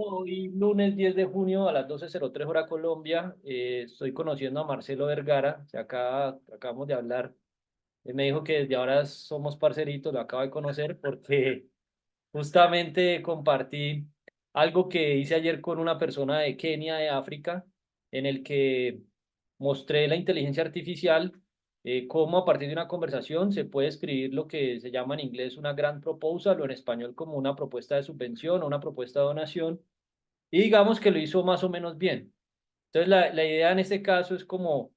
Hoy, lunes 10 de junio a las 12:03 hora Colombia, estoy conociendo a Marcelo Vergara, acabamos de hablar. Él me dijo que desde ahora somos parceritos, lo acabo de conocer porque justamente compartí algo que hice ayer con una persona de Kenia, de África, en el que mostré la inteligencia artificial, cómo a partir de una conversación se puede escribir lo que se llama en inglés una grant proposal o en español como una propuesta de subvención o una propuesta de donación y digamos que lo hizo más o menos bien. Entonces, la idea en este caso es como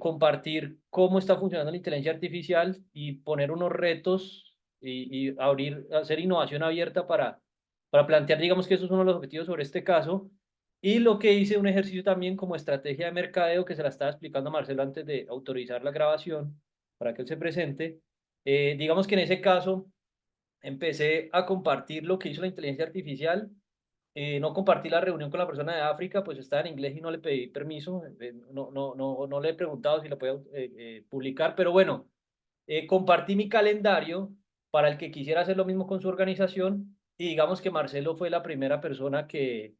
compartir cómo está funcionando la inteligencia artificial y poner unos retos y hacer innovación abierta para plantear, digamos que esos son uno de los objetivos sobre este caso. Y lo que hice un ejercicio también como estrategia de mercadeo que se la estaba explicando a Marcelo antes de autorizar la grabación para que él se presente. Digamos que en ese caso empecé a compartir lo que hizo la inteligencia artificial. No compartí la reunión con la persona de África, pues estaba en inglés y no le pedí permiso, no le he preguntado si lo puede publicar, pero bueno, compartí mi calendario para el que quisiera hacer lo mismo con su organización y digamos que Marcelo fue la primera persona que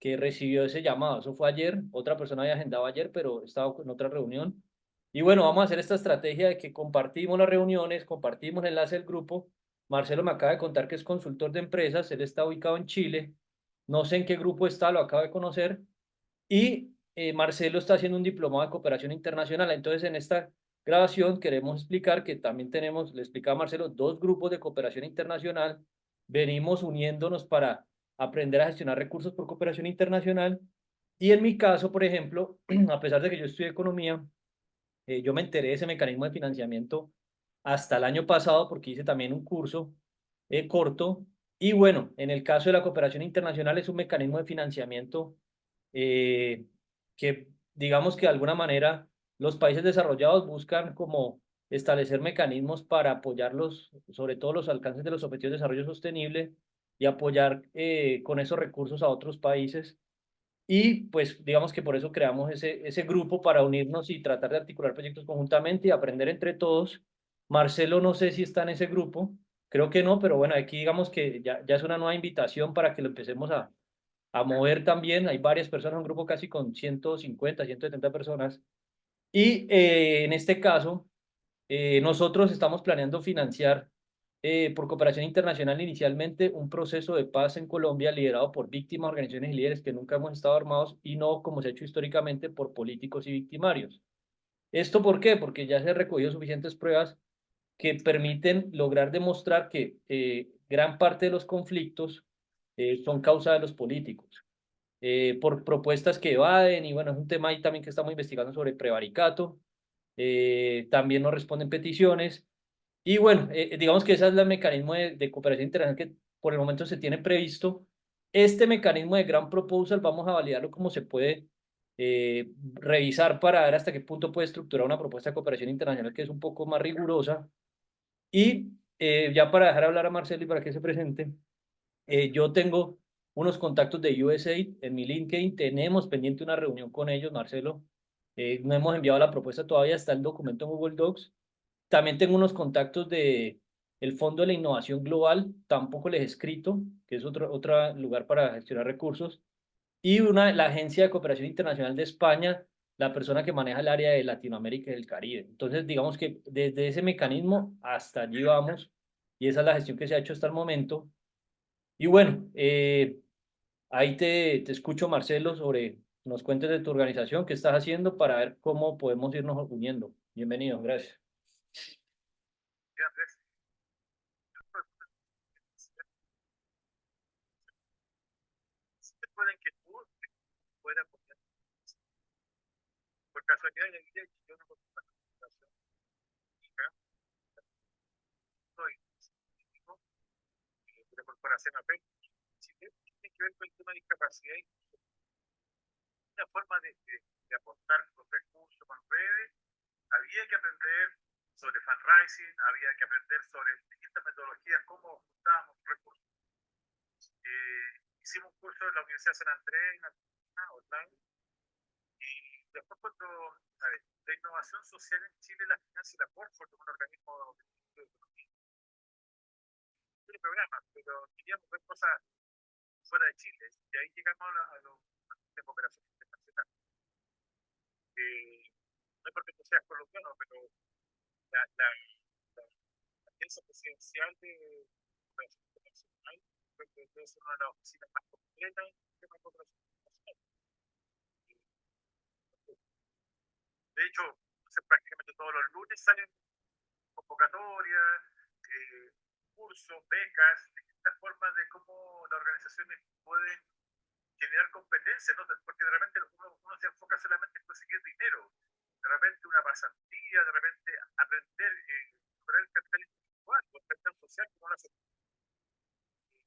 recibió ese llamado. Eso fue ayer, otra persona había agendado ayer, pero estaba en otra reunión. Y bueno, vamos a hacer esta estrategia de que compartimos las reuniones, compartimos el enlace del grupo. Marcelo me acaba de contar que es consultor de empresas, él está ubicado en Chile, no sé en qué grupo está, lo acabo de conocer. Y Marcelo está haciendo un diplomado de cooperación internacional. Entonces, en esta grabación queremos explicar que también tenemos, le explicaba a Marcelo, dos grupos de cooperación internacional. Venimos uniéndonos para aprender a gestionar recursos por cooperación internacional. Y en mi caso, por ejemplo, a pesar de que yo estudié economía, yo me enteré de ese mecanismo de financiamiento hasta el año pasado porque hice también un curso corto. Y bueno, en el caso de la cooperación internacional es un mecanismo de financiamiento eh, que digamos que de alguna manera los países desarrollados buscan como establecer mecanismos para apoyarlos, sobre todo los alcances de los objetivos de desarrollo sostenible y apoyar con esos recursos a otros países. Y pues digamos que por eso creamos ese grupo para unirnos y tratar de articular proyectos conjuntamente y aprender entre todos. Marcelo no sé si está en ese grupo, creo que no, pero bueno, aquí digamos que ya es una nueva invitación para que lo empecemos a mover también. Hay varias personas, un grupo casi con 150, 170 personas. Y en este caso, nosotros estamos planeando financiar por cooperación internacional inicialmente un proceso de paz en Colombia liderado por víctimas, organizaciones y líderes que nunca hemos estado armados y no como se ha hecho históricamente por políticos y victimarios. ¿Esto por qué? Porque ya se han recogido suficientes pruebas que permiten lograr demostrar que gran parte de los conflictos son causa de los políticos por propuestas que evaden y bueno, es un tema ahí también que estamos investigando sobre prevaricato, también nos responden peticiones y bueno, digamos que ese es el mecanismo de cooperación internacional que por el momento se tiene previsto. Este mecanismo de Grand Proposal vamos a validarlo como se puede revisar para ver hasta qué punto puede estructurar una propuesta de cooperación internacional que es un poco más rigurosa. Y ya para dejar hablar a Marcelo y para que se presente, yo tengo unos contactos de USAID en mi LinkedIn, tenemos pendiente una reunión con ellos, Marcelo. No hemos enviado la propuesta todavía, está el documento en Google Docs. También tengo unos contactos de el Fondo de la Innovación Global, tampoco les he escrito, que es otro lugar para gestionar recursos. Y la Agencia de Cooperación Internacional de España, la persona que maneja el área de Latinoamérica y el Caribe. Entonces, digamos que desde ese mecanismo hasta allí vamos, y esa es la gestión que se ha hecho hasta el momento. Y bueno, ahí te escucho, Marcelo, sobre nos cuentes de tu organización, qué estás haciendo para ver cómo podemos irnos uniendo. Bienvenido, gracias. Pueden que tú puedas poner, por casualidad en el día yo no conozco la situación soy científico de la corporación APEC. Chile tiene que ver con el tema de discapacidad y una forma de aportar con recursos, con redes. Había que aprender sobre fundraising, había que aprender sobre distintas metodologías, cómo juntábamos recursos. Hicimos un curso en la Universidad de San Andrés, en Argentina, online, y después cuando la innovación social en Chile la financia la Portfolio, un organismo de economía, tiene programas, pero queríamos ver cosas fuera de Chile. Y ahí llegamos a los de cooperación internacional. No es porque tú seas colombiano, pero la agencia presidencial de cooperación internacional creo que debe ser una de las oficinas más completas en el tema de cooperación internacional. De hecho, prácticamente todos los lunes salen convocatorias, cursos, becas, distintas formas de cómo las organizaciones pueden generar competencia, ¿no? Porque de repente uno se enfoca solamente en conseguir dinero, de repente una pasantía, de repente aprender, mejorar el capital intelectual o el capital social, como lo hace.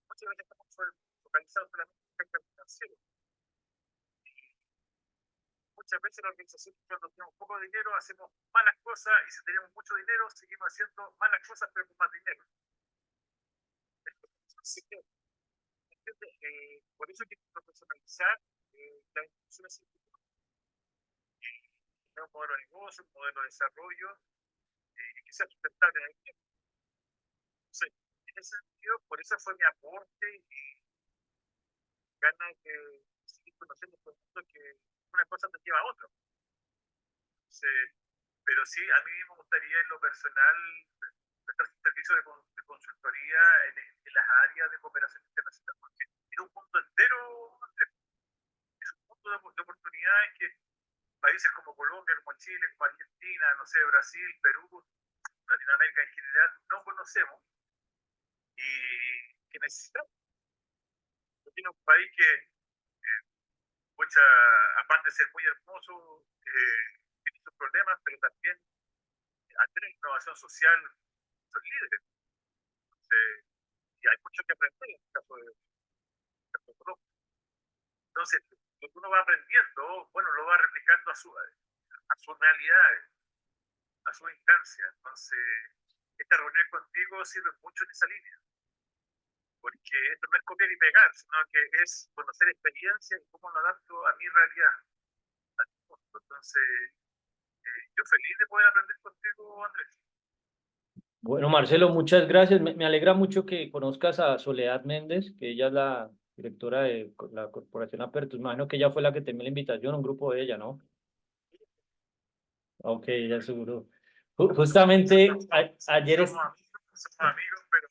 Muchas veces estamos focalizados solamente en el capital financiero. Muchas veces las organizaciones, cuando tenemos poco dinero, hacemos malas cosas, y si tenemos mucho dinero, seguimos haciendo malas cosas, pero con más dinero. Entonces, por eso hay que profesionalizar las instituciones científicas, un modelo de negocio, un modelo de desarrollo, y que sea sustentable en el tiempo. Entonces, en ese sentido, por eso fue mi aporte y ganas de seguir conociendo este mundo, que una cosa te lleva a otra. Entonces, pero sí, a mí me gustaría en lo personal prestar servicio de consultoría en las áreas de cooperación internacional, porque es un mundo entero, es un mundo de oportunidades que países como Colombia, como Chile, como Argentina, no sé, Brasil, Perú, Latinoamérica en general, no conocemos y que necesitamos. Tiene un país que, mucha, aparte de ser muy hermoso, tiene sus problemas, pero también al tener innovación social son líderes. Entonces, y hay mucho que aprender en el caso de Colombia. Entonces, lo que uno va aprendiendo, bueno, lo va replicando a sus realidades, a su instancia. Entonces, esta reunión contigo sirve mucho en esa línea, porque esto no es copiar y pegar, sino que es conocer experiencias y cómo lo adapto a mi realidad. Entonces, yo feliz de poder aprender contigo, Andrés. Bueno, Marcelo, muchas gracias. Me alegra mucho que conozcas a Soledad Méndez, que ella es la directora de la Corporación Apertus. Imagino que ella fue la que te envió la invitación, un grupo de ella, ¿no? Ok, ya seguro. Justamente ayer Somos amigos, pero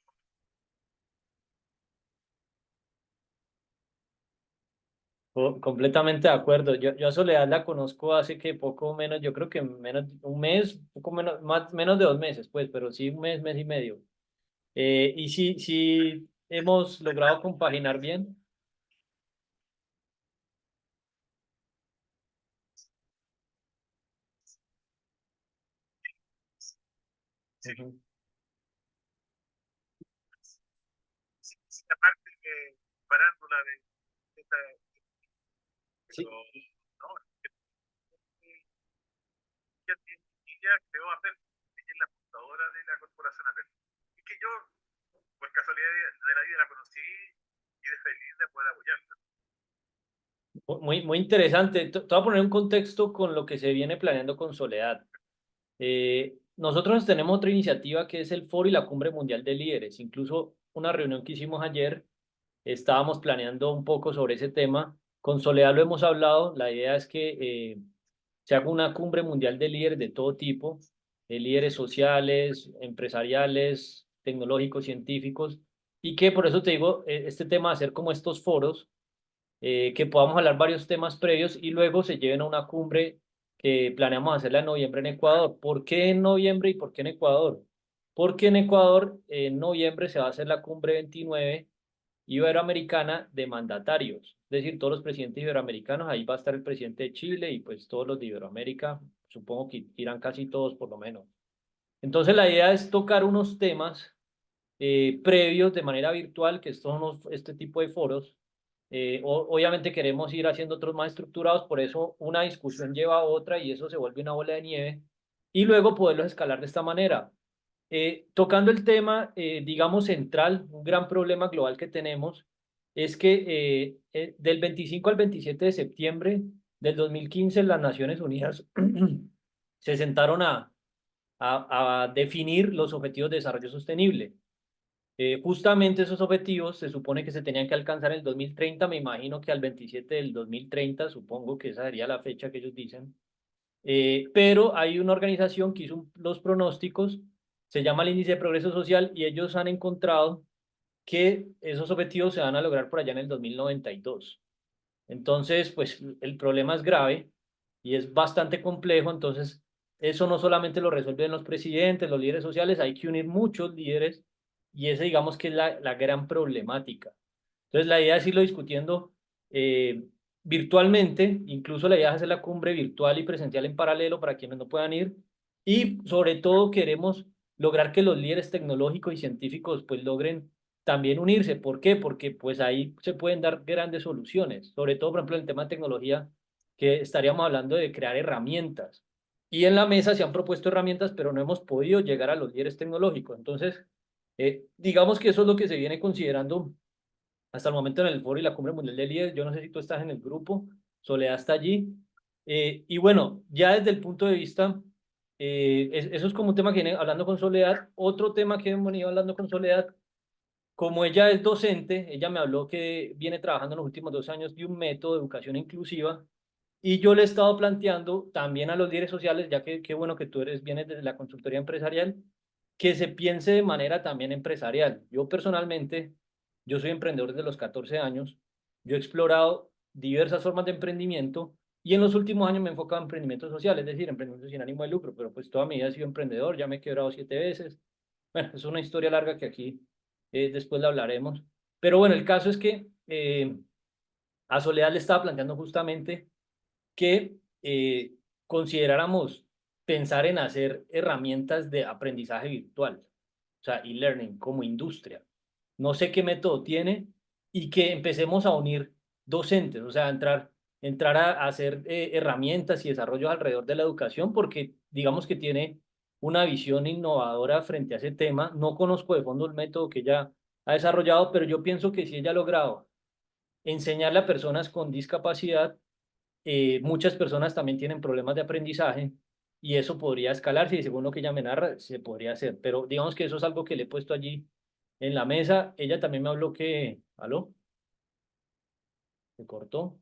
completamente de acuerdo. Yo a Soledad la conozco hace que poco menos, yo creo que menos un mes, poco menos, más, menos de 2 meses, pues, pero sí un mes, mes y medio. Y sí hemos logrado compaginar bien. sí, Ujú. sí, sí, la parte de parándola de esta, pero Sí, no, ella creó Apple, ella es la fundadora de la corporación Apple. Y que yo, por casualidad de la vida, la conocí y de feliz de poder apoyarla. muy interesante. Te voy a poner un contexto con lo que se viene planeando con Soledad. Nosotros tenemos otra iniciativa que es el Foro y la Cumbre Mundial de Líderes. Incluso una reunión que hicimos ayer, estábamos planeando un poco sobre ese tema. Con Soledad lo hemos hablado. La idea es que se haga una cumbre mundial de líderes de todo tipo, líderes sociales, empresariales, tecnológicos, científicos, y que por eso te digo, este tema de hacer como estos foros, que podamos hablar varios temas previos y luego se lleven a una cumbre que planeamos hacerla en noviembre en Ecuador. ¿Por qué en noviembre y por qué en Ecuador? Porque en Ecuador, en noviembre, se va a hacer la cumbre 29 iberoamericana de mandatarios, es decir, todos los presidentes iberoamericanos, ahí va a estar el presidente de Chile y pues todos los de Iberoamérica, supongo que irán casi todos por lo menos. Entonces la idea es tocar unos temas previos de manera virtual, que son este tipo de foros. Obviamente queremos ir haciendo otros más estructurados, por eso una discusión lleva a otra y eso se vuelve una bola de nieve y luego poderlos escalar de esta manera. Tocando el tema, digamos, central, un gran problema global que tenemos es que del 25 al 27 de septiembre del 2015 las Naciones Unidas se sentaron a definir los Objetivos de Desarrollo Sostenible. Justamente esos objetivos se supone que se tenían que alcanzar en el 2030, me imagino que al 27 del 2030, supongo que esa sería la fecha que ellos dicen. Pero hay una organización que hizo los pronósticos, se llama el Índice de Progreso Social, y ellos han encontrado que esos objetivos se van a lograr por allá en el 2092. Entonces, pues el problema es grave y es bastante complejo, entonces eso no solamente lo resuelven los presidentes, los líderes sociales, hay que unir muchos líderes y ese digamos que es la gran problemática. Entonces la idea es irlo discutiendo eh, virtualmente, incluso la idea es hacer la cumbre virtual y presencial en paralelo para quienes no puedan ir y sobre todo queremos lograr que los líderes tecnológicos y científicos pues logren también unirse. ¿Por qué? Porque pues ahí se pueden dar grandes soluciones, sobre todo, por ejemplo, en el tema de tecnología, que estaríamos hablando de crear herramientas. Y en la mesa se han propuesto herramientas, pero no hemos podido llegar a los líderes tecnológicos. Entonces, digamos que eso es lo que se viene considerando hasta el momento en el foro y la Cumbre Mundial de Líderes. Yo no sé si tú estás en el grupo, Soledad está allí. Y bueno, ya desde el punto de vista, eso es como un tema que viene hablando con Soledad. Otro tema que hemos venido hablando con Soledad, como ella es docente, ella me habló que viene trabajando en los últimos 2 años de un método de educación inclusiva y yo le he estado planteando también a los líderes sociales, ya que qué bueno que tú vienes desde la consultoría empresarial, que se piense de manera también empresarial. Yo personalmente, yo soy emprendedor desde los 14 años, yo he explorado diversas formas de emprendimiento y en los últimos años me he enfocado en emprendimiento social, es decir, emprendimiento sin ánimo de lucro, pero pues toda mi vida he sido emprendedor, ya me he quebrado 7 veces. Bueno, es una historia larga que aquí después la hablaremos. Pero bueno, el caso es que a Soledad le estaba planteando justamente que consideráramos pensar en hacer herramientas de aprendizaje virtual, o sea, e-learning como industria. No sé qué método tiene y que empecemos a unir docentes, o sea, entrar a hacer herramientas y desarrollos alrededor de la educación, porque digamos que tiene una visión innovadora frente a ese tema. No conozco de fondo el método que ella ha desarrollado, pero yo pienso que si ella ha logrado enseñarle a personas con discapacidad, muchas personas también tienen problemas de aprendizaje y eso podría escalarse y según lo que ella me narra, se podría hacer. Pero digamos que eso es algo que le he puesto allí en la mesa. Ella también me habló que, ¿aló? ¿Se cortó?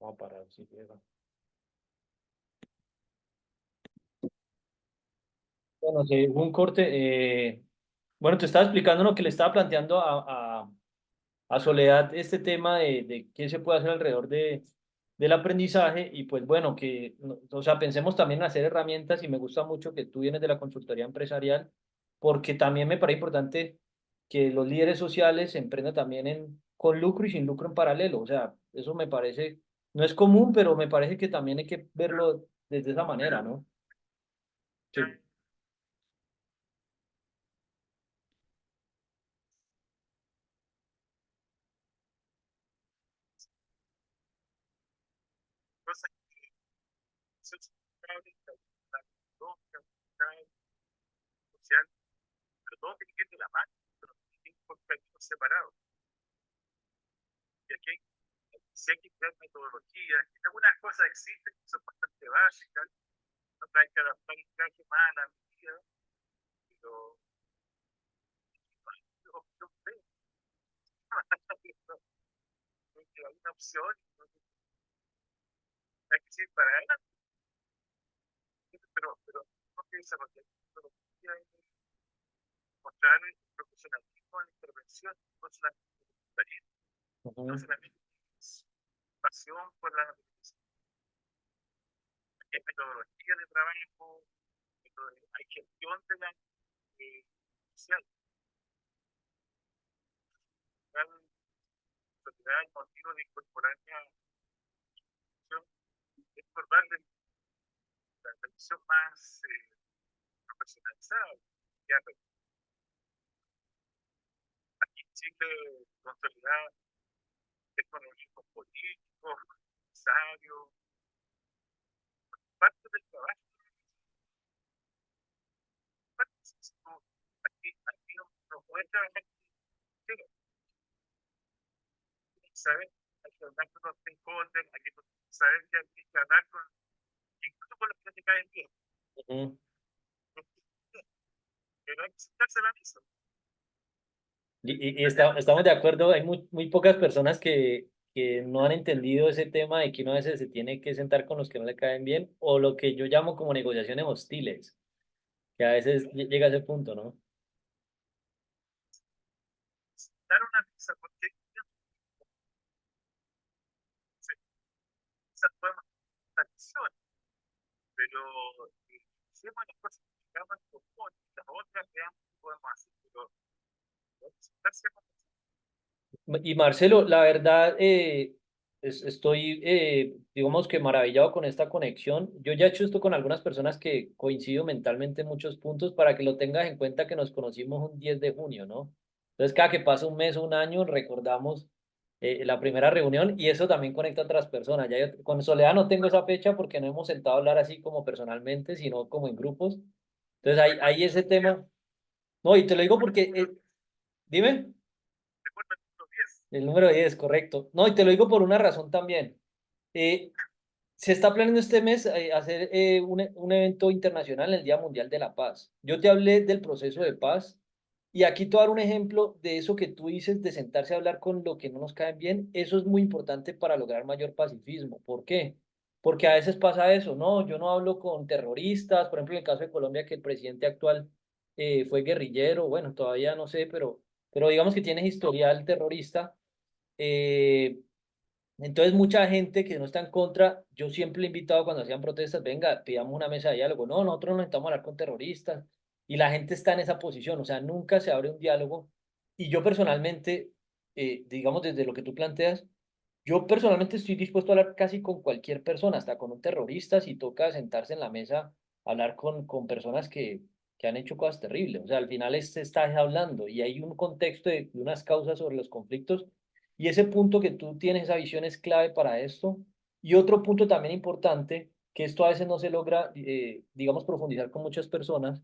Vamos a parar, si llega. Bueno, sí, hubo un corte. Bueno, te estaba explicando lo que le estaba planteando a Soledad este tema de qué se puede hacer alrededor del aprendizaje y pues bueno, que, o sea, pensemos también en hacer herramientas y me gusta mucho que tú vienes de la consultoría empresarial porque también me parece importante que los líderes sociales se emprendan también con lucro y sin lucro en paralelo, o sea, eso me parece, no es común, pero me parece que también hay que verlo desde esa manera, ¿no? Sí. Cosas que son sociales, la económica, social, pero todo tiene que ir de la mano, pero tiene que ir por caminos separados. Y aquí sí hay que crear metodologías, y algunas cosas existen que son bastante básicas, otras hay que adaptar el traje más a la medida, pero no hay opción B, no hay una opción, no hay que ir para adelante, pero no que desarrollar metodología y mostrar el profesionalismo en la intervención, no solamente voluntariado, no Ujú. solamente pasión por la hay metodología de trabajo, hay gestión de la social, la sociedad, el motivo de incorporar la acción es por darle la atención más profesionalizada. Ya, aquí en Chile, consolidar economistas políticos, empresarios, parte del trabajo, parte aquí no puede trabajar en Chile, ¿sabes? Hay que hablar con los stakeholders, hay que saber que hay que hablar con, incluso con los que te caen bien. Ujú. pero hay que sentarse a la mesa. Estamos de acuerdo, hay muy pocas personas que no han entendido ese tema de que uno a veces se tiene que sentar con los que no le caen bien, o lo que yo llamo como negociaciones hostiles, que a veces llega a ese punto, ¿no? Dar una mesa, porque quizás podemos hacer acciones, pero hicimos las cosas que llaman común, las otras veamos qué podemos hacer, pero hay que sentarse a conversar. Y Marcelo, la verdad, estoy, digamos que maravillado con esta conexión. Yo ya he hecho esto con algunas personas que coincido mentalmente en muchos puntos para que lo tengas en cuenta que nos conocimos un 10 de junio, ¿no? Entonces, cada que pasa un mes o un año, recordamos la primera reunión y eso también conecta a otras personas. Con Soledad no tengo esa fecha porque no hemos sentado a hablar así como personalmente, sino como en grupos. Entonces, hay ese tema. No, y te lo digo porque, dime. Recuerda el número 10. El número 10 correcto. No, y te lo digo por una razón también. Eh, Se está planeando este mes hacer un evento internacional, el Día Mundial de la Paz. Yo te hablé del proceso de paz y aquí te voy a dar un ejemplo de eso que tú dices de sentarse a hablar con lo que no nos cae bien. Eso es muy importante para lograr mayor pacifismo. ¿Por qué? Porque a veces pasa eso, ¿no? Yo no hablo con terroristas, por ejemplo, en el caso de Colombia, que el presidente actual fue guerrillero, bueno, todavía no sé, pero digamos que tiene historial terrorista. eh, entonces, mucha gente que no está en contra, yo siempre he invitado cuando hacían protestas, venga, pidamos una mesa de diálogo. No, nosotros no necesitamos hablar con terroristas. Y la gente está en esa posición, o sea, nunca se abre un diálogo. Y yo personalmente, digamos, desde lo que tú planteas, yo personalmente estoy dispuesto a hablar casi con cualquier persona, hasta con un terrorista, si toca sentarse en la mesa, hablar con personas que han hecho cosas terribles. O sea, al final se está hablando y hay un contexto de unas causas sobre los conflictos y ese punto que tú tienes, esa visión es clave para esto. Y otro punto también importante, que esto a veces no se logra, digamos, profundizar con muchas personas,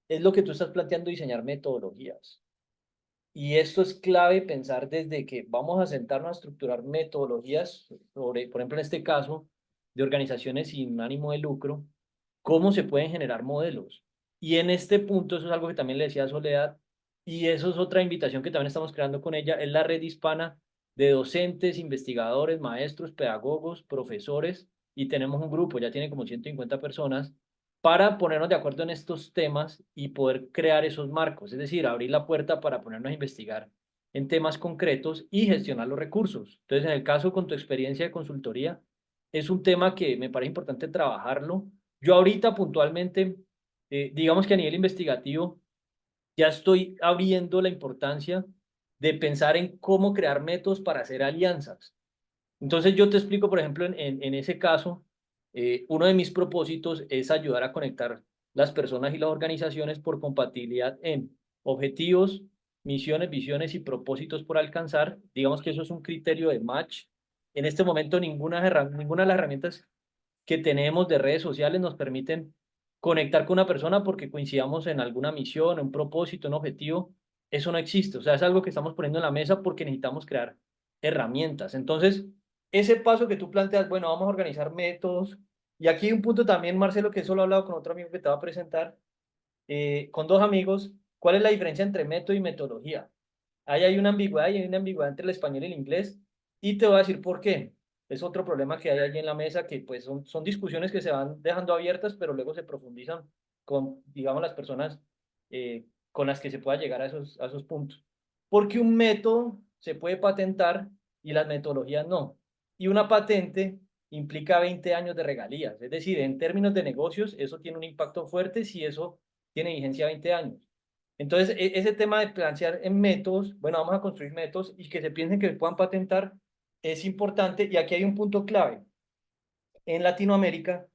es lo que tú estás planteando, diseñar metodologías. Y esto es clave pensar desde que vamos a sentarnos a estructurar metodologías sobre, por ejemplo, en este caso, de organizaciones sin ánimo de lucro, cómo se pueden generar modelos. Y en este punto, eso es algo que también le decía a Soledad, y eso es otra invitación que también estamos creando con ella, es la red hispana de docentes, investigadores, maestros, pedagogos, profesores, y tenemos un grupo, ya tiene como 150 personas, para ponernos de acuerdo en estos temas y poder crear esos marcos, es decir, abrir la puerta para ponernos a investigar en temas concretos y gestionar los recursos. Entonces, en el caso con tu experiencia de consultoría, es un tema que me parece importante trabajarlo. Yo ahorita puntualmente, digamos que a nivel investigativo, ya estoy abriendo la importancia de pensar en cómo crear métodos para hacer alianzas. Entonces yo te explico, por ejemplo, en ese caso, uno de mis propósitos es ayudar a conectar las personas y las organizaciones por compatibilidad en objetivos, misiones, visiones y propósitos por alcanzar. Digamos que eso es un criterio de match. En este momento ninguna de las herramientas que tenemos de redes sociales nos permiten conectar con una persona porque coincidamos en alguna misión, un propósito, un objetivo. Eso no existe. O sea, es algo que estamos poniendo en la mesa porque necesitamos crear herramientas. Entonces, ese paso que tú planteas, bueno, vamos a organizar métodos. Y aquí hay un punto también, Marcelo, que eso lo he hablado con otro amigo que te va a presentar, con dos amigos. ¿Cuál es la diferencia entre método y metodología? Ahí hay una ambigüedad entre el español y el inglés, y te voy a decir por qué. Es otro problema que hay allí en la mesa, que pues son discusiones que se van dejando abiertas, pero luego se profundizan con, digamos, las personas con las que se pueda llegar a esos puntos. Porque un método se puede patentar y las metodologías no. Y una patente implica 20 años de regalías. Es decir, en términos de negocios, eso tiene un impacto fuerte si eso tiene vigencia 20 años. Entonces, ese tema de plantear en métodos, bueno, vamos a construir métodos y que se piensen que se puedan patentar es importante. Y aquí hay un punto clave. En Latinoamérica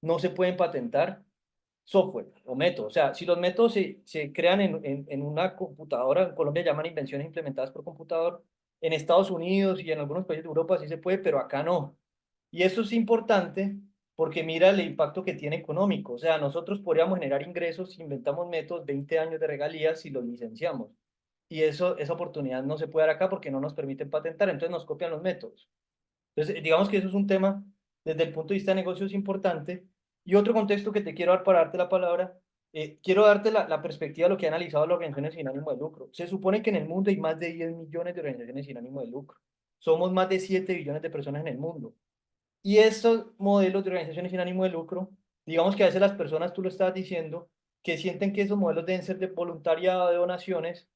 no se pueden patentar software o métodos. O sea, si los métodos se crean en una computadora, en Colombia llaman invenciones implementadas por computador, en Estados Unidos y en algunos países de Europa sí se puede, pero acá no. Y eso es importante porque mira el impacto que tiene económico. O sea, nosotros podríamos generar ingresos si inventamos métodos, 20 años de regalías si los licenciamos. Y eso, esa oportunidad no se puede dar acá porque no nos permiten patentar, entonces nos copian los métodos. Entonces, digamos que eso es un tema desde el punto de vista de negocios importante. Y otro contexto que te quiero dar para darte la palabra Quiero darte la perspectiva de lo que ha analizado las organizaciones sin ánimo de lucro. Se supone que en el mundo hay más de 10 millones de organizaciones sin ánimo de lucro. Somos más de 7 billones de personas en el mundo. Y estos modelos de organizaciones sin ánimo de lucro, digamos que a veces las personas, tú lo estabas diciendo, que sienten que esos modelos deben ser de voluntariado, de donaciones,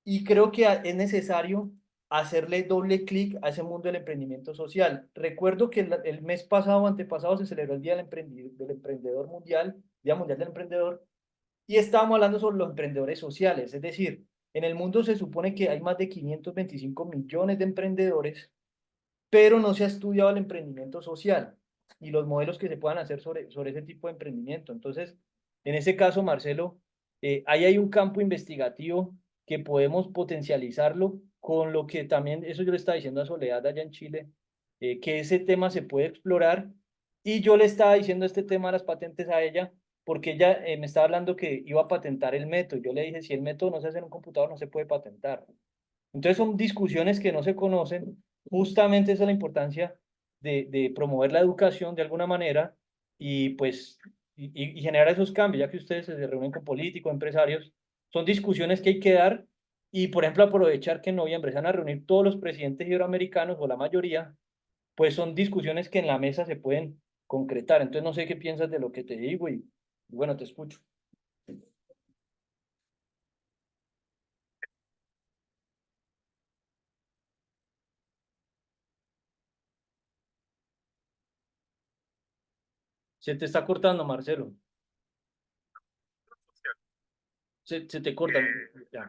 y creo que es necesario hacerle doble clic a ese mundo del emprendimiento social. Recuerdo que el mes pasado o antepasado se celebró el Día del Emprendedor Mundial, Día Mundial del Emprendedor, y estábamos hablando sobre los emprendedores sociales, es decir, en el mundo se supone que hay más de 525 millones de emprendedores, pero no se ha estudiado el emprendimiento social y los modelos que se puedan hacer sobre ese tipo de emprendimiento. Entonces, en ese caso, Marcelo, ahí hay un campo investigativo que podemos potencializarlo con lo que también, eso yo le estaba diciendo a Soledad allá en Chile, que ese tema se puede explorar y yo le estaba diciendo este tema de las patentes a ella porque ella me estaba hablando que iba a patentar el método. Yo le dije, si el método no se hace en un computador, no se puede patentar. Entonces son discusiones que no se conocen. Justamente esa es la importancia de promover la educación de alguna manera y pues y generar esos cambios, ya que ustedes se reúnen con políticos, empresarios, son discusiones que hay que dar y por ejemplo aprovechar que en noviembre se van a reunir todos los presidentes iberoamericanos o la mayoría, pues son discusiones que en la mesa se pueden concretar. Entonces no sé qué piensas de lo que te digo y bueno, te escucho. Se te está cortando, Marcelo. social. Se te corta. Ya.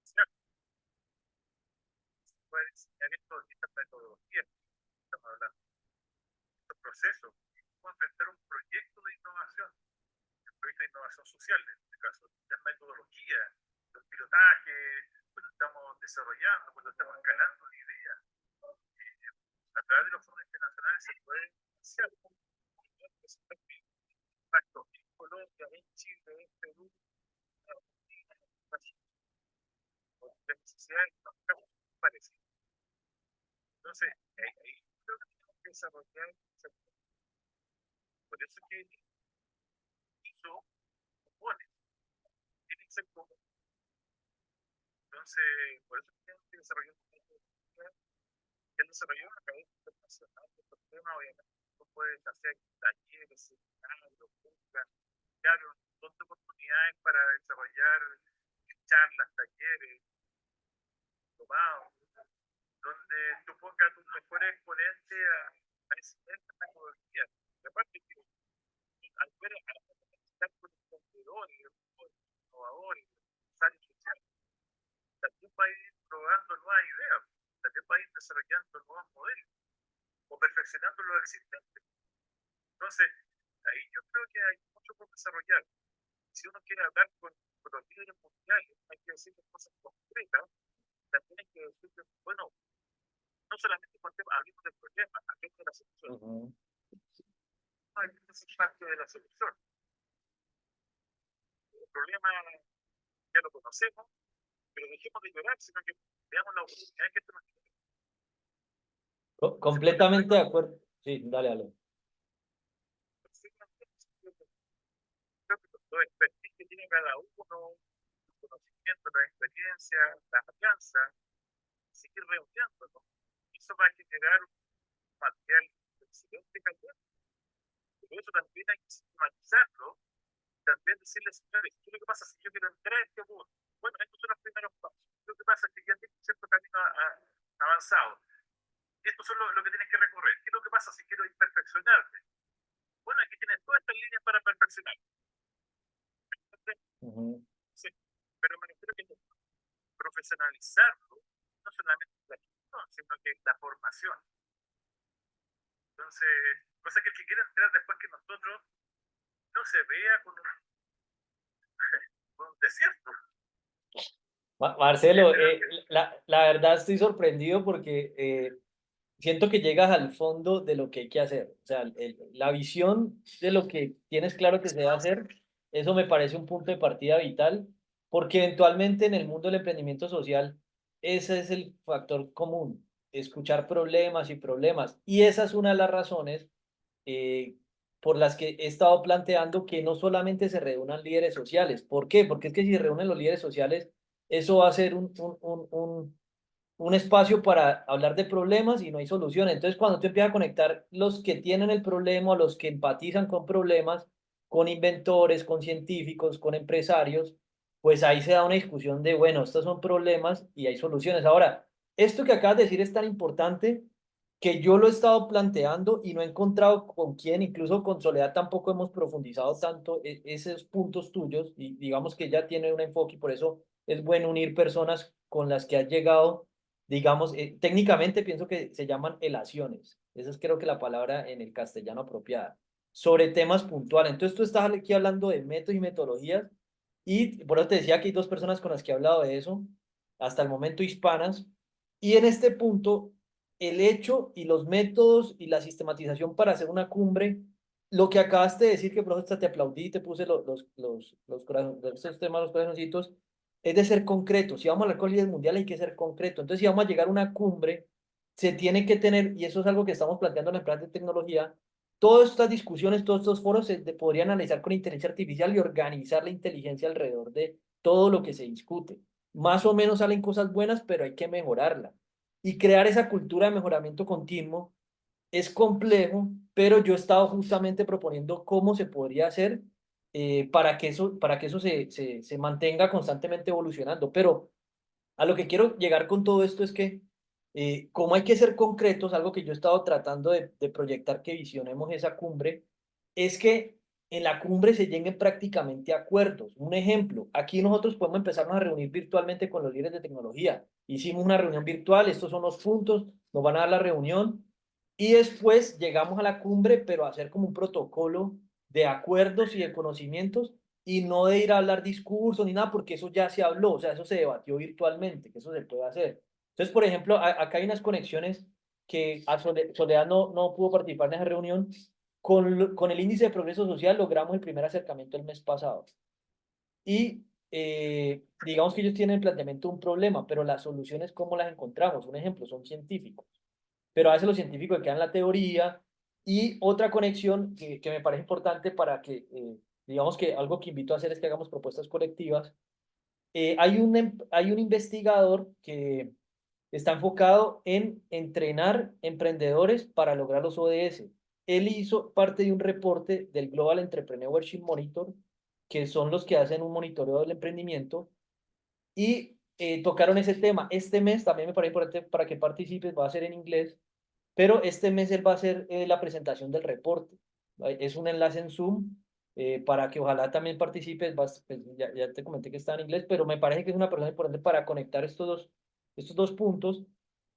Social, puede enseñar estas metodologías que estamos hablando, estos procesos, y cómo enfrentar un proyecto de innovación, un proyecto de innovación social, en este caso, las metodologías, los pilotajes, cuando estamos desarrollando, cuando estamos escalando una idea, a través de los fondos internacionales se puede hacer impacto en Colombia, en Chile, en Perú, en Argentina, en Brasil, con las necesidades de los casos parecidos. Entonces, ahí creo que tenemos que desarrollar, por eso que hizo comunes, tienen que ser comunes. Entonces, por eso tenemos que desarrollar el desarrollo académico internacional de estos temas, obviamente, tú puedes hacer talleres, seminarios, cursos, crear un montón de oportunidades para desarrollar charlas, talleres, diplomados, donde tú pongas a tus mejores exponentes a esta metodología. Y aparte, que al ver a estar con emprendedores, innovadores, empresarios sociales, también va a ir probando nuevas ideas, también va a ir desarrollando nuevos modelos o perfeccionando lo existente. Entonces, ahí yo creo que hay mucho por desarrollar. Si uno quiere hablar con los líderes mundiales, hay que decirles cosas concretas, también hay que decirles, bueno, no solamente hablemos del problema, hablemos de la solución. Uh-huh. No hay que ser parte de la solución. El problema ya lo conocemos, pero dejemos de llorar, sino que veamos la oportunidad que esto nos tiene. Completamente de acuerdo. Sí, dale, dale. Los expertise que tiene cada uno, los conocimientos, la experiencia, las alianzas, seguir reuniéndonos. Eso va a generar un material de excelente calidad. Pero eso también hay que sistematizarlo, también decirles, señores, ¿qué es lo que pasa si yo quiero entrar a este mundo? Bueno, estos son los primeros pasos. Lo que pasa es que ya tienes cierto camino avanzado. Estos son lo que tienes que recorrer. ¿Qué es lo que pasa si quiero perfeccionarte? Bueno, aquí tienes todas estas líneas para perfeccionar. Uh-huh. Sí, pero me refiero que profesionalizarlo, no solamente la gestión, sino que la formación. Entonces, cosa que el que quiera entrar después que nosotros no se vea con un desierto. Marcelo, la verdad estoy sorprendido porque siento que llegas al fondo de lo que hay que hacer. O sea, la visión de lo que tienes claro que se va a hacer, eso me parece un punto de partida vital, porque eventualmente en el mundo del emprendimiento social, ese es el factor común, escuchar problemas y problemas. Y esa es una de las razones eh, por las que he estado planteando que no solamente se reúnan líderes sociales. ¿Por qué? Porque es que si se reúnen los líderes sociales, eso va a ser un espacio para hablar de problemas y no hay solución. Entonces, cuando tú empiezas a conectar los que tienen el problema, los que empatizan con problemas, con inventores, con científicos, con empresarios, pues ahí se da una discusión de, bueno, estos son problemas y hay soluciones. Ahora, esto que acabas de decir es tan importante que yo lo he estado planteando y no he encontrado con quién, incluso con Soledad tampoco hemos profundizado tanto esos puntos tuyos y digamos que ya tiene un enfoque y por eso es bueno unir personas con las que has llegado, digamos, técnicamente pienso que se llaman elaciones, esa es creo que la palabra en el castellano apropiada, sobre temas puntuales. Entonces tú estás aquí hablando de métodos y metodologías y por eso te decía que hay dos personas con las que he hablado de eso, hasta el momento hispanas, y en este punto el hecho y los métodos y la sistematización para hacer una cumbre, lo que acabaste de decir, que por eso te aplaudí, te puse esos temas, los corazoncitos, es de ser concreto. Si vamos a hablar con líderes mundiales hay que ser concreto. Entonces, si vamos a llegar a una cumbre, se tiene que tener, y eso es algo que estamos planteando en el plan de tecnología, todas estas discusiones, todos estos foros podrían analizar con inteligencia artificial y organizar la inteligencia alrededor de todo lo que se discute. Más o menos salen cosas buenas, pero hay que mejorarla. Y crear esa cultura de mejoramiento continuo es complejo, pero yo he estado justamente proponiendo cómo se podría hacer para que eso se mantenga constantemente evolucionando. Pero a lo que quiero llegar con todo esto es que, como hay que ser concretos, algo que yo he estado tratando de proyectar que visionemos esa cumbre, es que en la cumbre se lleguen prácticamente a acuerdos. Un ejemplo, aquí nosotros podemos empezarnos a reunir virtualmente con los líderes de tecnología. Hicimos una reunión virtual, estos son los puntos, nos van a dar la reunión y después llegamos a la cumbre, pero a hacer como un protocolo de acuerdos y de conocimientos y no de ir a hablar discursos ni nada, porque eso ya se habló, o sea, eso se debatió virtualmente, que eso se puede hacer. Entonces, por ejemplo, acá hay unas conexiones que a Soledad no pudo participar en esa reunión. Con el índice de progreso social logramos el primer acercamiento el mes pasado. Y digamos que ellos tienen el planteamiento de un problema, pero las soluciones, ¿cómo las encontramos? Un ejemplo, son científicos. Pero a veces los científicos quedan en la teoría. Y otra conexión que me parece importante para que, digamos que algo que invito a hacer es que hagamos propuestas colectivas. Hay un investigador que está enfocado en entrenar emprendedores para lograr los ODS. Él hizo parte de un reporte del Global Entrepreneurship Monitor, que son los que hacen un monitoreo del emprendimiento, y tocaron ese tema. Este mes también me parece importante para que participes, va a ser en inglés, pero este mes él va a hacer la presentación del reporte. Es un enlace en Zoom para que ojalá también participes. Pues, ya te comenté que está en inglés, pero me parece que es una persona importante para conectar estos dos puntos.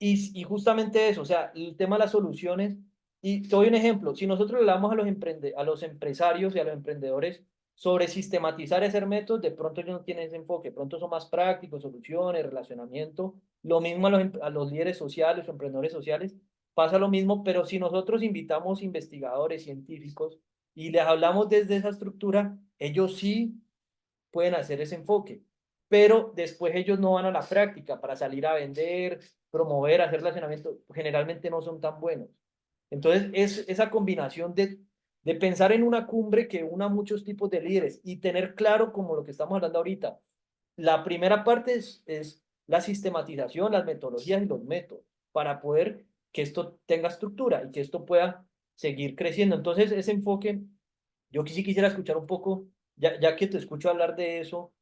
Y justamente eso, o sea, el tema de las soluciones. Y te doy un ejemplo. Si nosotros le damos a a los empresarios y a los emprendedores sobre sistematizar y hacer métodos, de pronto ellos no tienen ese enfoque. De pronto son más prácticos, soluciones, relacionamiento. Lo mismo a los líderes sociales o emprendedores sociales pasa lo mismo, pero si nosotros invitamos investigadores científicos y les hablamos desde esa estructura, ellos sí pueden hacer ese enfoque, pero después ellos no van a la práctica para salir a vender, promover, hacer relacionamiento, generalmente no son tan buenos. Entonces, es esa combinación de pensar en una cumbre que una muchos tipos de líderes y tener claro, como lo que estamos hablando ahorita, la primera parte es la sistematización, las metodologías y los métodos para poder que esto tenga estructura y que esto pueda seguir creciendo. Entonces, ese enfoque, yo sí quisiera escuchar un poco, ya que te escucho hablar de eso,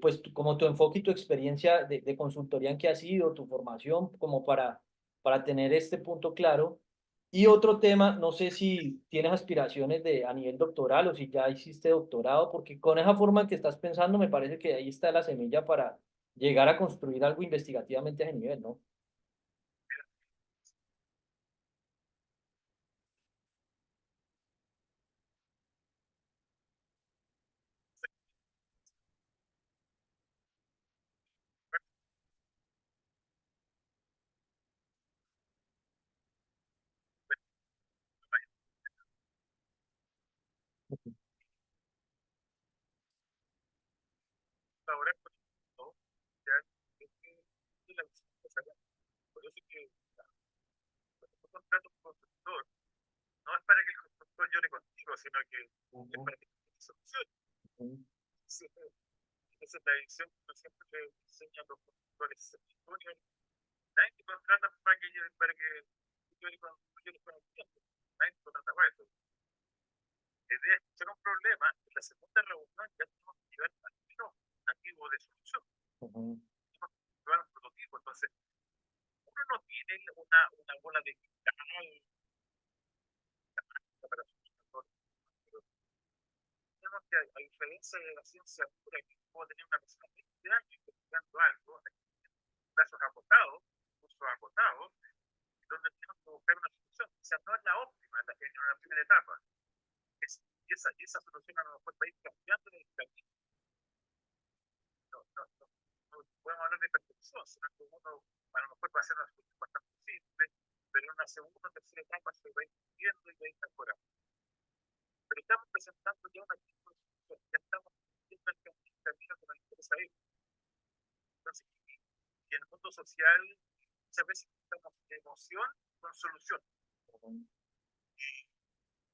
pues como tu enfoque y tu experiencia de consultoría en que has sido, tu formación, como para tener este punto claro. Y otro tema, no sé si tienes aspiraciones a nivel doctoral o si ya hiciste doctorado, porque con esa forma en que estás pensando, me parece que ahí está la semilla para llegar a construir algo investigativamente a ese nivel, ¿no? Ahora, pues, no, ya, es que la visita empresarial, por eso es que cuando tú contratas un consultor, no es para que el sino que es Ujú, para que tenga soluciones. ujú, Esa es la visión que yo siempre le enseño a los consultores juniors. Nadie te contrata para que tú llores con el tiempo. Nadie te contrata para eso. La idea es escuchar un problema. En la segunda reunión ya tenemos que llevar al menos un nativo de solución. ujú, Tenemos que llevar un prototipo. Entonces, uno no tiene una bola de cristal para solucionar todo. Pero tenemos que, a diferencia de la ciencia pura, que puedo tener una persona de 20 años investigando algo, plazos acotados, cursos acotados, donde tenemos que buscar una solución. O sea, no es la óptima en una primera etapa. Y esa solución a lo mejor va a ir cambiando en el camino. No podemos hablar de perfección, sino que uno a lo mejor va a ser una solución bastante simple, pero en una segunda o tercera etapa se va a ir viendo y va a ir mejorando. Pero estamos presentando ya una solución, ya estamos viendo el camino que nos interesa ir. Entonces, y en el mundo social, muchas veces estamos de emoción con solución. ujú.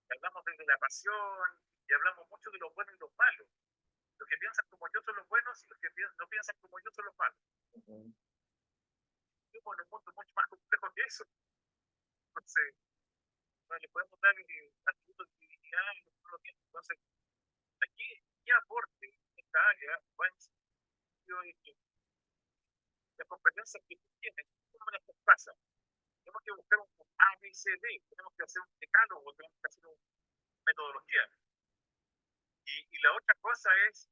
Hablamos desde la pasión y hablamos mucho de los buenos y los malos. Los que piensan como yo son los buenos y los que no piensan como yo son los malos. Ujú. Vivimos en un mundo mucho más complejo que eso. Entonces, no le podemos dar atributos de divinidad y no lo tienen. Entonces, aquí mi aporte en esta área va en el sentido de que las competencias que tú tienes, tú no me las pasas. Tenemos que buscar un A, B, C, D, tenemos que hacer un decálogo, tenemos que hacer una metodología. Y la otra cosa es,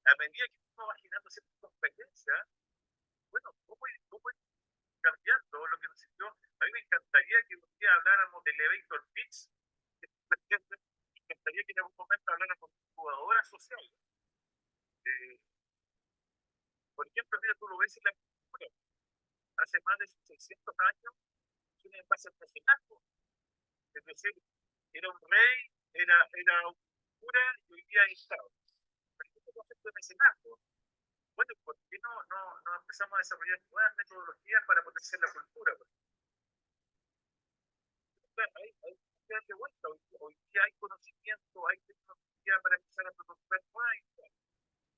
a medida que uno va generando ciertas competencias, bueno, ¿cómo ir cambiando lo que nos sirvió? A mí me encantaría que un día habláramos del elevator pitch, me encantaría que en algún momento habláramos con jugadoras sociales. Eh, por ejemplo, mira, tú lo ves en la cultura, hace más de 600 años, tiene base al mecenazgo. Es decir, era un rey, era un cura y hoy día hay Estado. Pero este concepto de mecenazgo, bueno, ¿por qué no empezamos a desarrollar nuevas metodologías para potenciar la cultura? Hay que darle vuelta. Hoy día hay conocimiento, hay tecnología para empezar a prototipar nuevas ideas.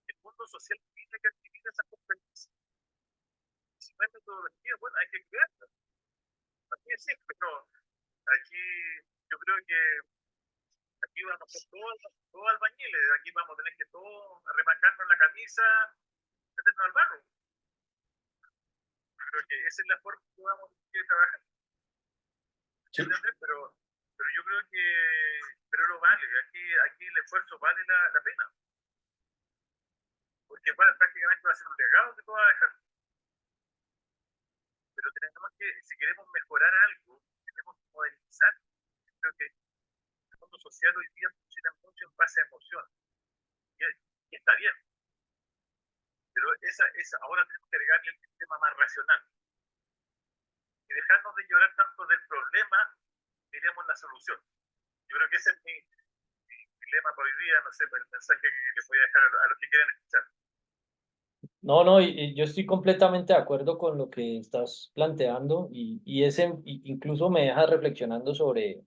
El mundo social tiene que adquirir esas competencias. Si no hay metodología, bueno, hay que crearla. Así es simple, no. Aquí yo creo que aquí vamos a ser todos albañiles, aquí vamos a tener que todos remarcarnos la camisa, meternos al barro. Creo que esa es la forma que vamos a trabajar. Sí. Pero yo creo que pero lo vale, aquí el esfuerzo vale la pena, porque prácticamente va a ser un legado que todo va a dejar. Pero tenemos que, si queremos mejorar algo, tenemos que modernizar. Creo que el mundo social hoy día funciona mucho en base a emoción, y está bien, pero ahora tenemos que agregarle el sistema más racional y dejarnos de llorar tanto del problema, miremos la solución. Yo creo que ese es mi dilema para hoy día, no sé, el mensaje que les voy a dejar a los que quieren escuchar. No, no, y yo estoy completamente de acuerdo con lo que estás planteando y incluso me deja reflexionando sobre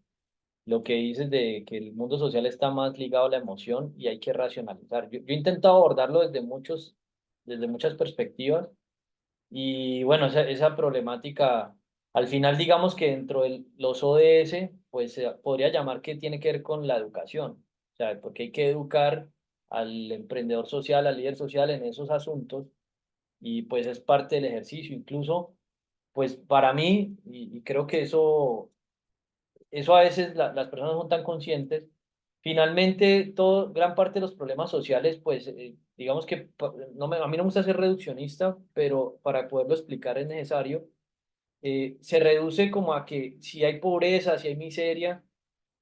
lo que dices de que el mundo social está más ligado a la emoción y hay que racionalizar. Yo he intentado abordarlo desde muchas perspectivas y bueno, esa problemática, al final digamos que dentro de los ODS, pues se podría llamar que tiene que ver con la educación, o sea, porque hay que educar al emprendedor social, al líder social en esos asuntos y pues es parte del ejercicio, incluso pues para mí, y creo que eso a veces las personas no son tan conscientes. Finalmente, gran parte de los problemas sociales, pues digamos que a mí no me gusta ser reduccionista, pero para poderlo explicar es necesario. Se reduce como a que si hay pobreza, si hay miseria,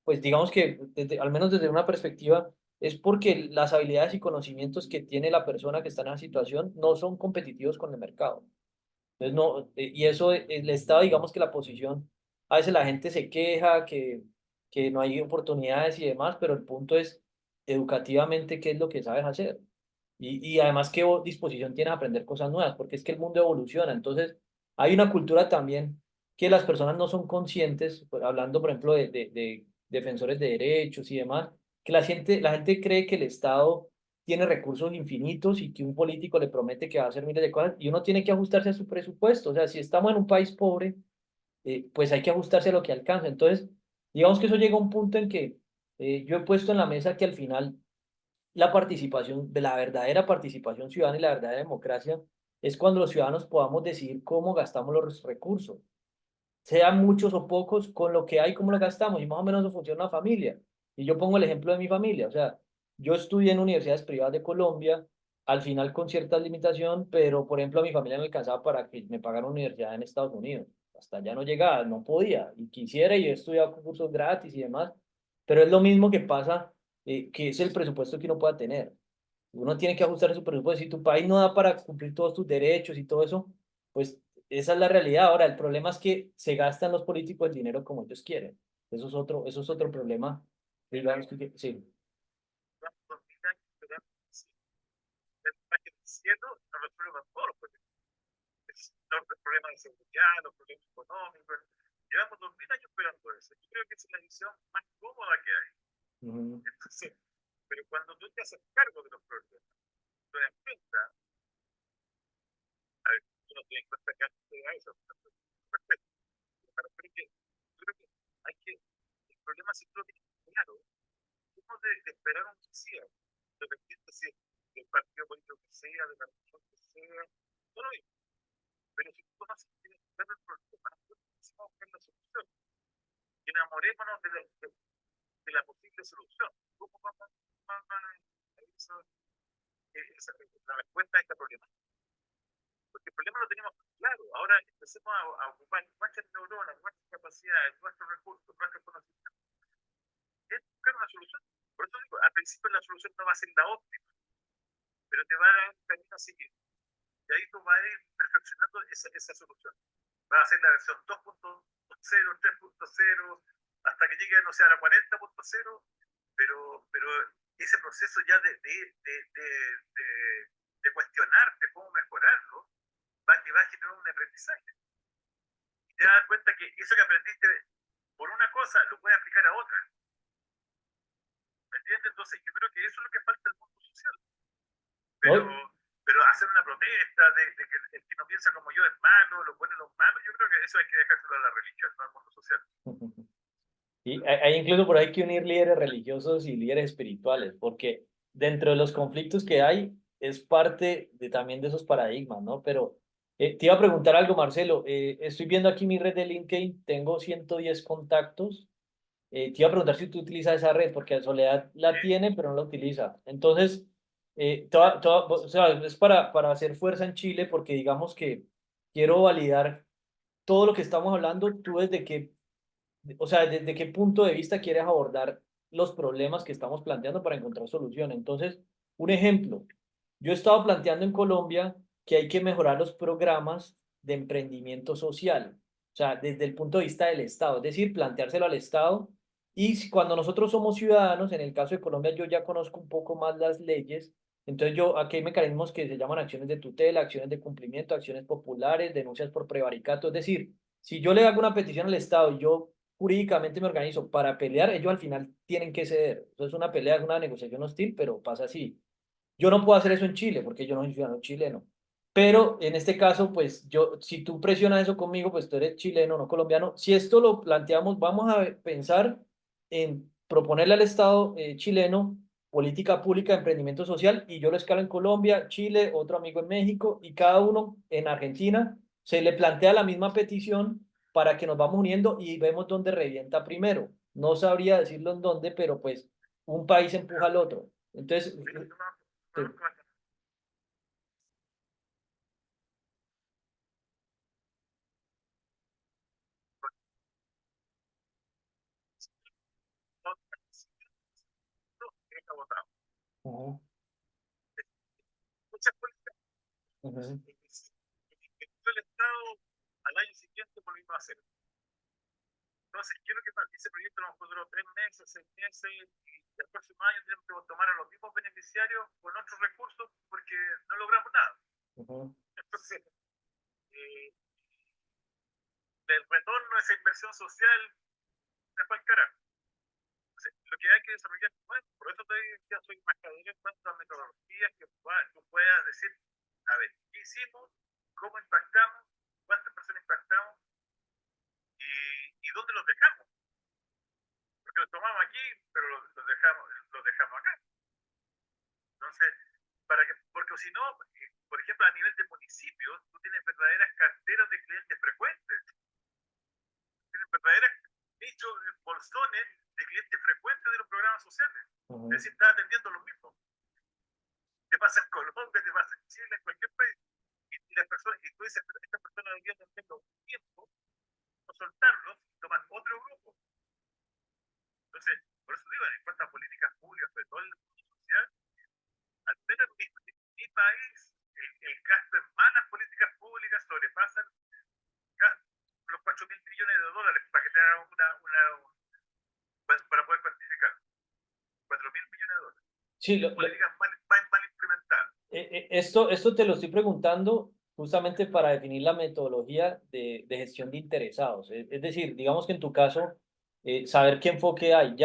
pues digamos que al menos desde una perspectiva es porque las habilidades y conocimientos que tiene la persona que está en esa situación no son competitivos con el mercado. Entonces, no, y eso, el Estado, digamos que la posición, a veces la gente se queja que no hay oportunidades y demás, pero el punto es educativamente qué es lo que sabes hacer. Y además qué disposición tienes a aprender cosas nuevas, porque es que el mundo evoluciona. Entonces, hay una cultura también que las personas no son conscientes, pues, hablando, por ejemplo, de defensores de derechos y demás, que la gente cree que el Estado tiene recursos infinitos y que un político le promete que va a hacer miles de cosas y uno tiene que ajustarse a su presupuesto. O sea, si estamos en un país pobre, pues hay que ajustarse a lo que alcanza. Entonces, digamos que eso llega a un punto en que yo he puesto en la mesa que al final la participación, de la verdadera participación ciudadana y la verdadera democracia es cuando los ciudadanos podamos decidir cómo gastamos los recursos, sean muchos o pocos, con lo que hay, cómo lo gastamos, y más o menos eso funciona una familia. Y yo pongo el ejemplo de mi familia, o sea, yo estudié en universidades privadas de Colombia, al final con cierta limitación, pero por ejemplo a mi familia me alcanzaba para que me pagaran una universidad en Estados Unidos. Hasta allá no llegaba, no podía, y quisiera, y he estudiado cursos gratis y demás, pero es lo mismo que pasa, que es el presupuesto que uno pueda tener. Uno tiene que ajustar su presupuesto. Si tu país no da para cumplir todos tus derechos y todo eso, pues esa es la realidad. Ahora, el problema es que se gastan los políticos el dinero como ellos quieren. Eso es otro problema. Digamos que, sí. Llevamos 2000 años esperando que la imagen del cielo no resuelva todos los problemas. Los problemas de seguridad, los problemas económicos. Llevamos 2000 años esperando eso. Yo creo que esa es la visión más cómoda que hay. Ujú. Entonces, pero cuando tú te haces cargo de los problemas, tú das cuenta, a ver, tú no te das cuenta que antes de eso, perfecto. Pero creo que hay que, el problema siempre lo tienes claro. Uno de esperar un Mesías, independiente si es del partido político que sea, de la religión que sea, no lo mismo. Pero si tú no tienes claro el problema, entonces vamos a buscar la solución. Y enamorémonos de la posible solución. ¿Cómo vamos a eso, la respuesta a este problema? Porque el problema lo tenemos claro. Ahora empecemos a ocupar nuestras neuronas, nuestras capacidades, nuestros recursos, nuestros conocimientos. Es buscar una solución. Por eso digo, al principio la solución no va a ser la óptima, pero te va a dar un camino a seguir. Y ahí tú vas a ir perfeccionando esa solución. Va a ser la versión 2.0, 3.0, hasta que llegue, no sé, a la 40.0, pero ese proceso ya de cuestionarte cómo mejorarlo va a generar un aprendizaje. Y te das cuenta que eso que aprendiste por una cosa lo puedes aplicar a otra. ¿Me entiendes? Entonces yo creo que eso es lo que falta al mundo social. Pero, ¿No? pero hacer una protesta de que el que no piensa como yo es malo, lo pone los malos, yo creo que eso hay que dejárselo a la religión, no al mundo social. Y hay incluso por ahí que unir líderes religiosos y líderes espirituales, porque dentro de los conflictos que hay es parte de, también de esos paradigmas, ¿no? Pero te iba a preguntar algo, Marcelo. Estoy viendo aquí mi red de LinkedIn, tengo 110 contactos. Te iba a preguntar si tú utilizas esa red, porque Soledad la tiene, pero no la utiliza. Entonces, o sea, es para hacer fuerza en Chile, porque digamos que quiero validar todo lo que estamos hablando. Tú desde qué, o sea, desde qué punto de vista quieres abordar los problemas que estamos planteando para encontrar solución. Entonces, un ejemplo, yo he estado planteando en Colombia que hay que mejorar los programas de emprendimiento social, o sea, desde el punto de vista del Estado, es decir, planteárselo al Estado. Y cuando nosotros somos ciudadanos, en el caso de Colombia, yo ya conozco un poco más las leyes. Entonces, aquí hay mecanismos que se llaman acciones de tutela, acciones de cumplimiento, acciones populares, denuncias por prevaricato. Es decir, si yo le hago una petición al Estado y yo jurídicamente me organizo para pelear, ellos al final tienen que ceder. Eso es una pelea, es una negociación hostil, pero pasa así. Yo no puedo hacer eso en Chile porque yo no soy ciudadano chileno. Pero en este caso, pues yo, si tú presionas eso conmigo, pues tú eres chileno, no colombiano. Si esto lo planteamos, vamos a pensar en proponerle al Estado chileno política pública de emprendimiento social y yo lo escalo en Colombia, Chile, otro amigo en México y cada uno en Argentina se le plantea la misma petición para que nos vamos uniendo y vemos dónde revienta primero. No sabría decirlo en dónde, pero pues un país empuja al otro. Entonces, sí. Ujú, Muchas políticas ujú, que el Estado al año siguiente volvimos a hacer. Entonces, quiero que ese proyecto nos duró 3 meses, 6 meses, y el próximo año tenemos que tomar a los mismos beneficiarios con otros recursos porque no logramos nada. ujú. Entonces, eh, el retorno de esa inversión social se fue al carajo. Lo que hay que desarrollar, bueno, por eso te decía, soy embajador en cuanto a metodologías que tú puedas decir, a ver, ¿qué hicimos? ¿Cómo impactamos? ¿Cuántas personas impactamos? ¿Y dónde los dejamos? Porque los tomamos aquí, pero los dejamos acá. Entonces, porque si no, por ejemplo, a nivel de municipios, tú tienes verdaderas carteras de clientes frecuentes, tienes verdaderas nichos, bolsones de clientes frecuentes de los programas sociales. Es decir, estás atendiendo lo mismo. Te pasa en Colombia, te pasa en Chile, en cualquier país. Y las personas, y tú dices, pero esta persona debería tenerlo un tiempo, no soltarlos, tomar otro grupo. Entonces, por eso digo, en cuanto a políticas públicas, sobre todo en el mundo social, al menos en mi país, el gasto en malas políticas públicas sobrepasa los 4.000 millones de dólares, para que te hagan para poder cuantificar. 4.000 millones de dólares. Sí, Políticas mal implementadas. Esto te lo estoy preguntando justamente para definir la metodología de gestión de interesados. Es decir, digamos que en tu caso, saber qué enfoque hay.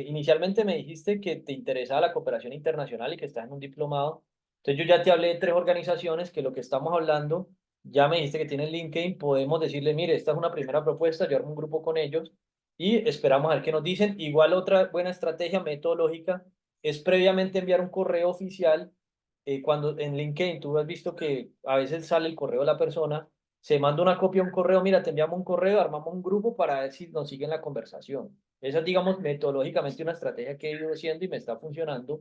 Inicialmente me dijiste que te interesaba la cooperación internacional y que estás en un diplomado. Entonces yo ya te hablé de 3 organizaciones que lo que estamos hablando, ya me dijiste que tienen LinkedIn, podemos decirle, mire, esta es una primera propuesta, yo armo un grupo con ellos y esperamos a ver qué nos dicen. Igual otra buena estrategia metodológica es previamente enviar un correo oficial. Cuando en LinkedIn tú has visto que a veces sale el correo de la persona, se manda una copia a un correo, mira, te enviamos un correo, armamos un grupo para ver si nos siguen la conversación. Esa es, digamos, metodológicamente una estrategia que he ido haciendo y me está funcionando.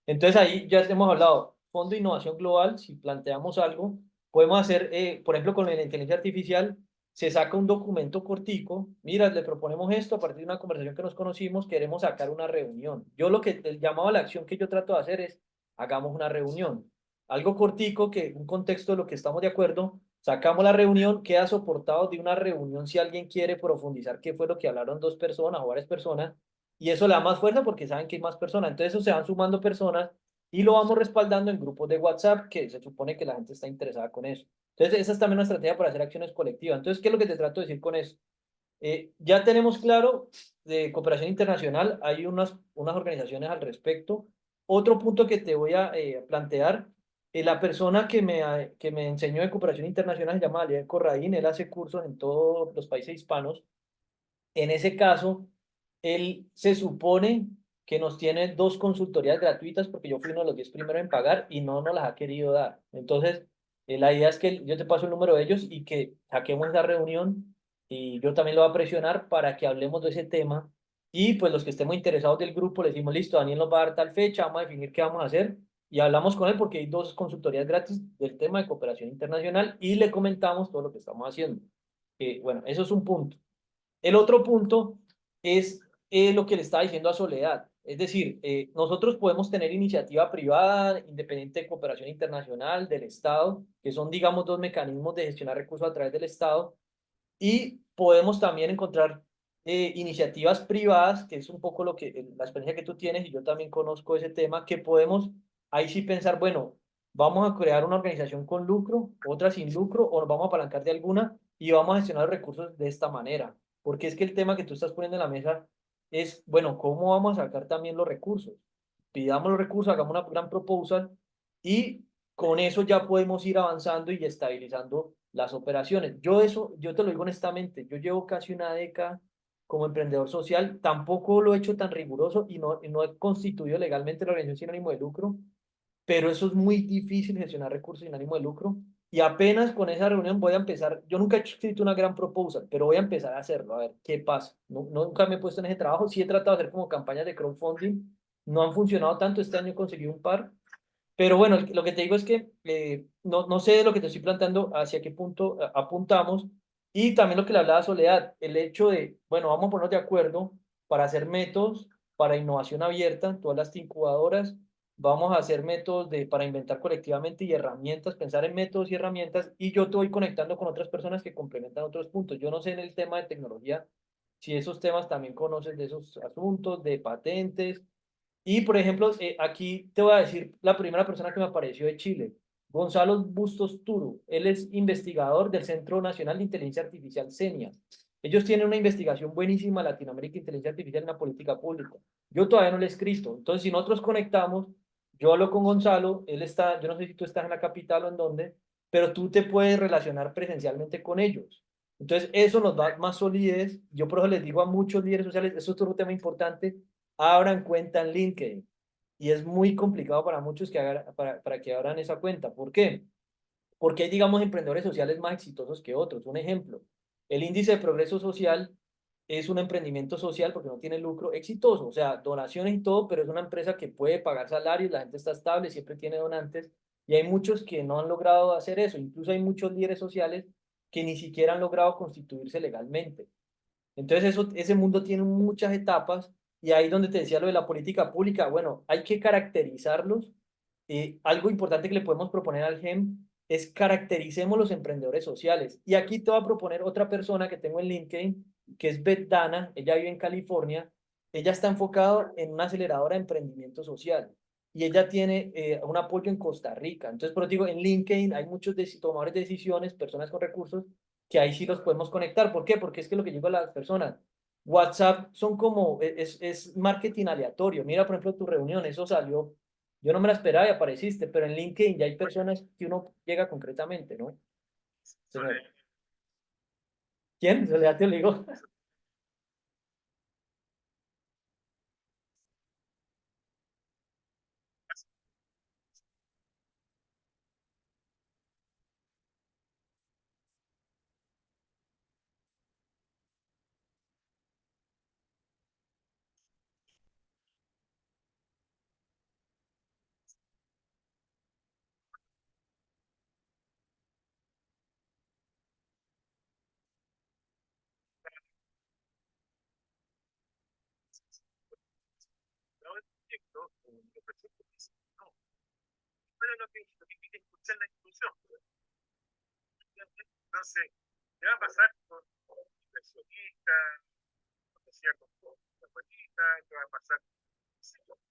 Entonces ahí ya hemos hablado, Fondo de Innovación Global, si planteamos algo, podemos hacer, por ejemplo, con la inteligencia artificial, se saca un documento cortico, mira, le proponemos esto a partir de una conversación que nos conocimos, queremos sacar una reunión. Yo lo que, el llamado a la acción que yo trato de hacer es, hagamos una reunión. Algo cortico, que un contexto de lo que estamos de acuerdo, sacamos la reunión, queda soportado de una reunión si alguien quiere profundizar qué fue lo que hablaron 2 personas o varias personas, y eso le da más fuerza porque saben que hay más personas. Entonces eso se van sumando personas y lo vamos respaldando en grupos de WhatsApp, que se supone que la gente está interesada con eso. Entonces esa es también una estrategia para hacer acciones colectivas. Entonces, ¿qué es lo que te trato de decir con eso? Ya tenemos claro de cooperación internacional, hay unas organizaciones al respecto. Otro punto que te voy a plantear, la persona que me enseñó de cooperación internacional se llama Alier Corraín, él hace cursos en todos los países hispanos. En ese caso, él se supone que nos tiene 2 consultorías gratuitas porque yo fui uno de los 10 primeros en pagar y no nos las ha querido dar. Entonces, la idea es que yo te paso el número de ellos y que saquemos la reunión y yo también lo voy a presionar para que hablemos de ese tema y pues los que estemos interesados del grupo le decimos, listo, Daniel nos va a dar tal fecha, vamos a definir qué vamos a hacer y hablamos con él porque hay 2 consultorías gratis del tema de cooperación internacional y le comentamos todo lo que estamos haciendo. Bueno, eso es un punto. El otro punto es lo que le estaba diciendo a Soledad. Es decir, nosotros podemos tener iniciativa privada, independiente de cooperación internacional, del Estado, que son, digamos, 2 mecanismos de gestionar recursos a través del Estado, y podemos también encontrar iniciativas privadas, que es un poco la experiencia que tú tienes, y yo también conozco ese tema, que podemos ahí sí pensar, bueno, vamos a crear una organización con lucro, otra sin lucro, o nos vamos a apalancar de alguna y vamos a gestionar los recursos de esta manera. Porque es que el tema que tú estás poniendo en la mesa es, bueno, ¿cómo vamos a sacar también los recursos? Pidamos los recursos, hagamos una gran proposal y con eso ya podemos ir avanzando y estabilizando las operaciones. Yo te lo digo honestamente, yo llevo casi una década como emprendedor social, tampoco lo he hecho tan riguroso y no he constituido legalmente la organización sin ánimo de lucro, pero eso es muy difícil gestionar recursos sin ánimo de lucro. Y apenas con esa reunión voy a empezar, yo nunca he escrito una gran proposal, pero voy a empezar a hacerlo, a ver qué pasa. Nunca me he puesto en ese trabajo, sí he tratado de hacer como campañas de crowdfunding, no han funcionado tanto, este año conseguí un par, pero bueno, lo que te digo es que no sé de lo que te estoy planteando, hacia qué punto apuntamos, y también lo que le hablaba Soledad, el hecho de, bueno, vamos a ponernos de acuerdo para hacer métodos para innovación abierta, todas las incubadoras, vamos a hacer métodos para inventar colectivamente y herramientas, pensar en métodos y herramientas, y yo te voy conectando con otras personas que complementan otros puntos. Yo no sé en el tema de tecnología si esos temas también conoces de esos asuntos, de patentes. Y, por ejemplo, aquí te voy a decir la primera persona que me apareció de Chile, Gonzalo Bustos Turu. Él es investigador del Centro Nacional de Inteligencia Artificial CENIA. Ellos tienen una investigación buenísima, Latinoamérica, Inteligencia Artificial en la política pública. Yo todavía no lo he escrito. Entonces, si nosotros conectamos, yo hablo con Gonzalo, él está, yo no sé si tú estás en la capital o en dónde, pero tú te puedes relacionar presencialmente con ellos. Entonces, eso nos da más solidez. Yo por eso les digo a muchos líderes sociales, eso es otro tema importante, abran cuenta en LinkedIn. Y es muy complicado para muchos que hagan, para que abran esa cuenta. ¿Por qué? Porque hay, digamos, emprendedores sociales más exitosos que otros. Un ejemplo, el índice de progreso social es un emprendimiento social porque no tiene lucro exitoso, o sea, donaciones y todo, pero es una empresa que puede pagar salarios, la gente está estable, siempre tiene donantes, y hay muchos que no han logrado hacer eso. Incluso hay muchos líderes sociales que ni siquiera han logrado constituirse legalmente. Entonces, ese mundo tiene muchas etapas y ahí donde te decía lo de la política pública, bueno, hay que caracterizarlos. Algo importante que le podemos proponer al GEM es caractericemos los emprendedores sociales. Y aquí te voy a proponer otra persona que tengo en LinkedIn, que es Beth Dana, ella vive en California, ella está enfocada en una aceleradora de emprendimiento social y ella tiene un apoyo en Costa Rica. Entonces, por eso digo, en LinkedIn hay muchos tomadores de decisiones, personas con recursos que ahí sí los podemos conectar. ¿Por qué? Porque es que lo que digo a las personas, WhatsApp son como, es marketing aleatorio. Mira, por ejemplo, tu reunión, eso salió, yo no me la esperaba y apareciste, pero en LinkedIn ya hay personas que uno llega concretamente, ¿no? Señor. ¿Quién? Soledad te lo digo. No, el proyecto, el proyecto dice, no, pero lo que quiere escuchar la inclusión. Entonces, ¿qué va a pasar con inversionistas, como decía, con la política? ¿Qué va a pasar con los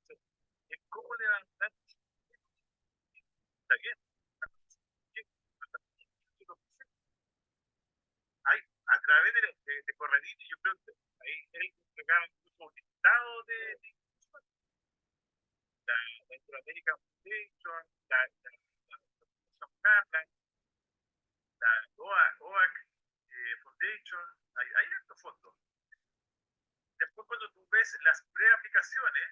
entonces, es cómo levantar, está bien, hay, a través de Corredini, yo creo que ahí él entregaba incluso un listado de la Interamerican Foundation, la Fundación Kaplan, la OAC Foundation, hay estos fondos. Después cuando tú ves las preaplicaciones,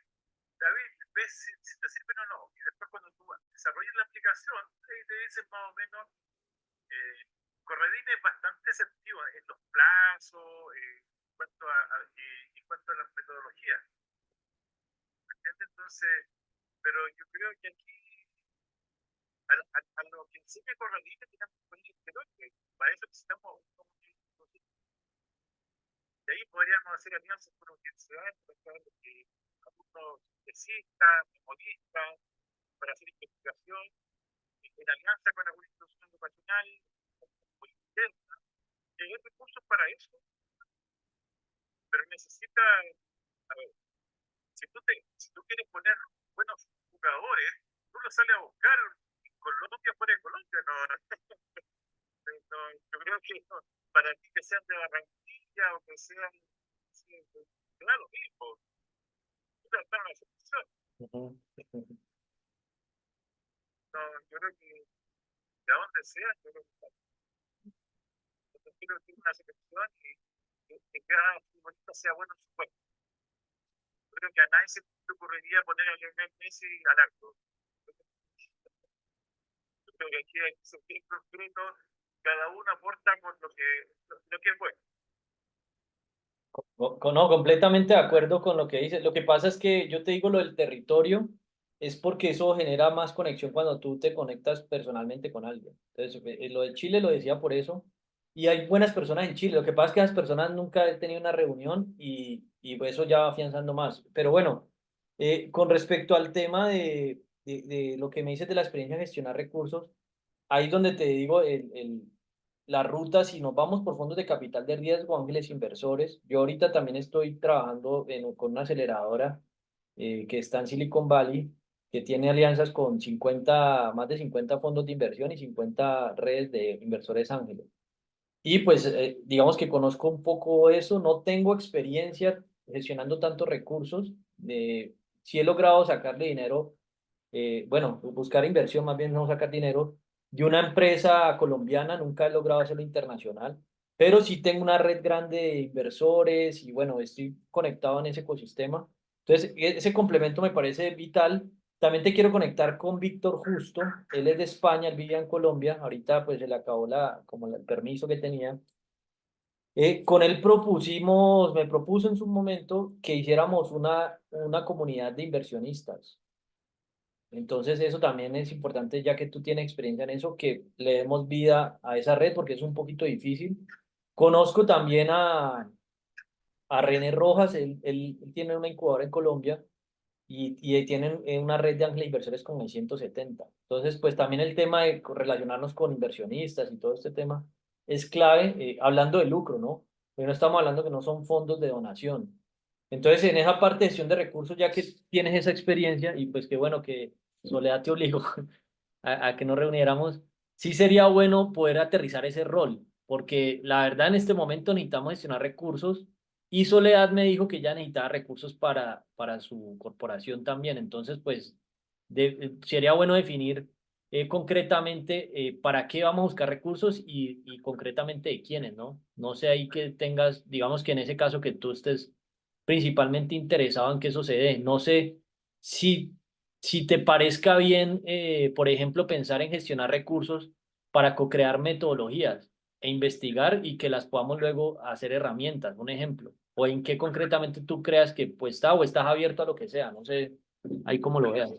David, ves si te sirven o no. Y después cuando tú desarrollas la aplicación, ahí te dicen más o menos, eh, Corredine es bastante efectivo en los plazos, en cuanto a las metodologías. ¿Entiendes? Entonces, pero yo creo que aquí, a lo que enseña Corredine, tenemos que poner el que para eso necesitamos un. De ahí podríamos hacer alianzas con universidades, para que algunos tesistas, memoristas, para hacer investigación, en alianza con alguna institución educacional, muy interna, y hay recursos para eso, pero necesita, a ver, si tú quieres poner buenos jugadores, tú los sales a buscar en Colombia, fuera de Colombia, no, yo creo que no, para ti que sean de Barranquilla o que sean, sí, da lo mismo, tú te vas a la selección. No, yo creo que de donde sea, yo creo que quiero que una selección y que cada futbolista sea bueno en su puesto. Yo creo que a nadie se le ocurriría poner a Lionel Messi al arco. Yo creo que aquí hay que ser bien concreto, cada uno aporta con lo que es bueno. No, completamente de acuerdo con lo que dices. Lo que pasa es que yo te digo lo del territorio, es porque eso genera más conexión cuando tú te conectas personalmente con alguien. Entonces, lo de Chile lo decía por eso. Y hay buenas personas en Chile. Lo que pasa es que las personas nunca han tenido una reunión y pues eso ya va afianzando más. Pero bueno, con respecto al tema de lo que me dices de la experiencia de gestionar recursos, ahí es donde te digo la ruta, si nos vamos por fondos de capital de riesgo, ángeles inversores. Yo ahorita también estoy trabajando con una aceleradora que está en Silicon Valley, que tiene alianzas con más de 50 fondos de inversión y 50 redes de inversores ángeles. Y pues digamos que conozco un poco eso, no tengo experiencia gestionando tantos recursos, sí he logrado sacarle dinero, bueno, buscar inversión, más bien no sacar dinero de una empresa colombiana, nunca he logrado hacerlo internacional, pero sí tengo una red grande de inversores y bueno, estoy conectado en ese ecosistema. Entonces, ese complemento me parece vital. También te quiero conectar con Víctor Justo, él es de España, él vivía en Colombia, ahorita pues se le acabó el permiso que tenía. Con él me propuso en su momento que hiciéramos una comunidad de inversionistas. Entonces eso también es importante, ya que tú tienes experiencia en eso, que le demos vida a esa red porque es un poquito difícil. Conozco también a René Rojas, él tiene una incubadora en Colombia y tienen una red de ángeles inversores con el 170. Entonces, pues también el tema de relacionarnos con inversionistas y todo este tema es clave, hablando de lucro, ¿no? Pero no estamos hablando que no son fondos de donación. Entonces, en esa parte de gestión de recursos, ya que tienes esa experiencia y pues qué bueno que Soledad te obligó a que nos reuniéramos, sí sería bueno poder aterrizar ese rol, porque la verdad en este momento necesitamos gestionar recursos y Soledad me dijo que ya necesitaba recursos para su corporación también. Entonces, pues sería bueno definir concretamente para qué vamos a buscar recursos y concretamente de quiénes, ¿no? No sé ahí que tengas, digamos que en ese caso que tú estés principalmente interesado en que eso se dé. No sé si, si te parezca bien, por ejemplo, pensar en gestionar recursos para co-crear metodologías e investigar y que las podamos luego hacer herramientas, un ejemplo. O en qué concretamente tú creas que pues está o estás abierto a lo que sea, no sé, ahí como lo veas.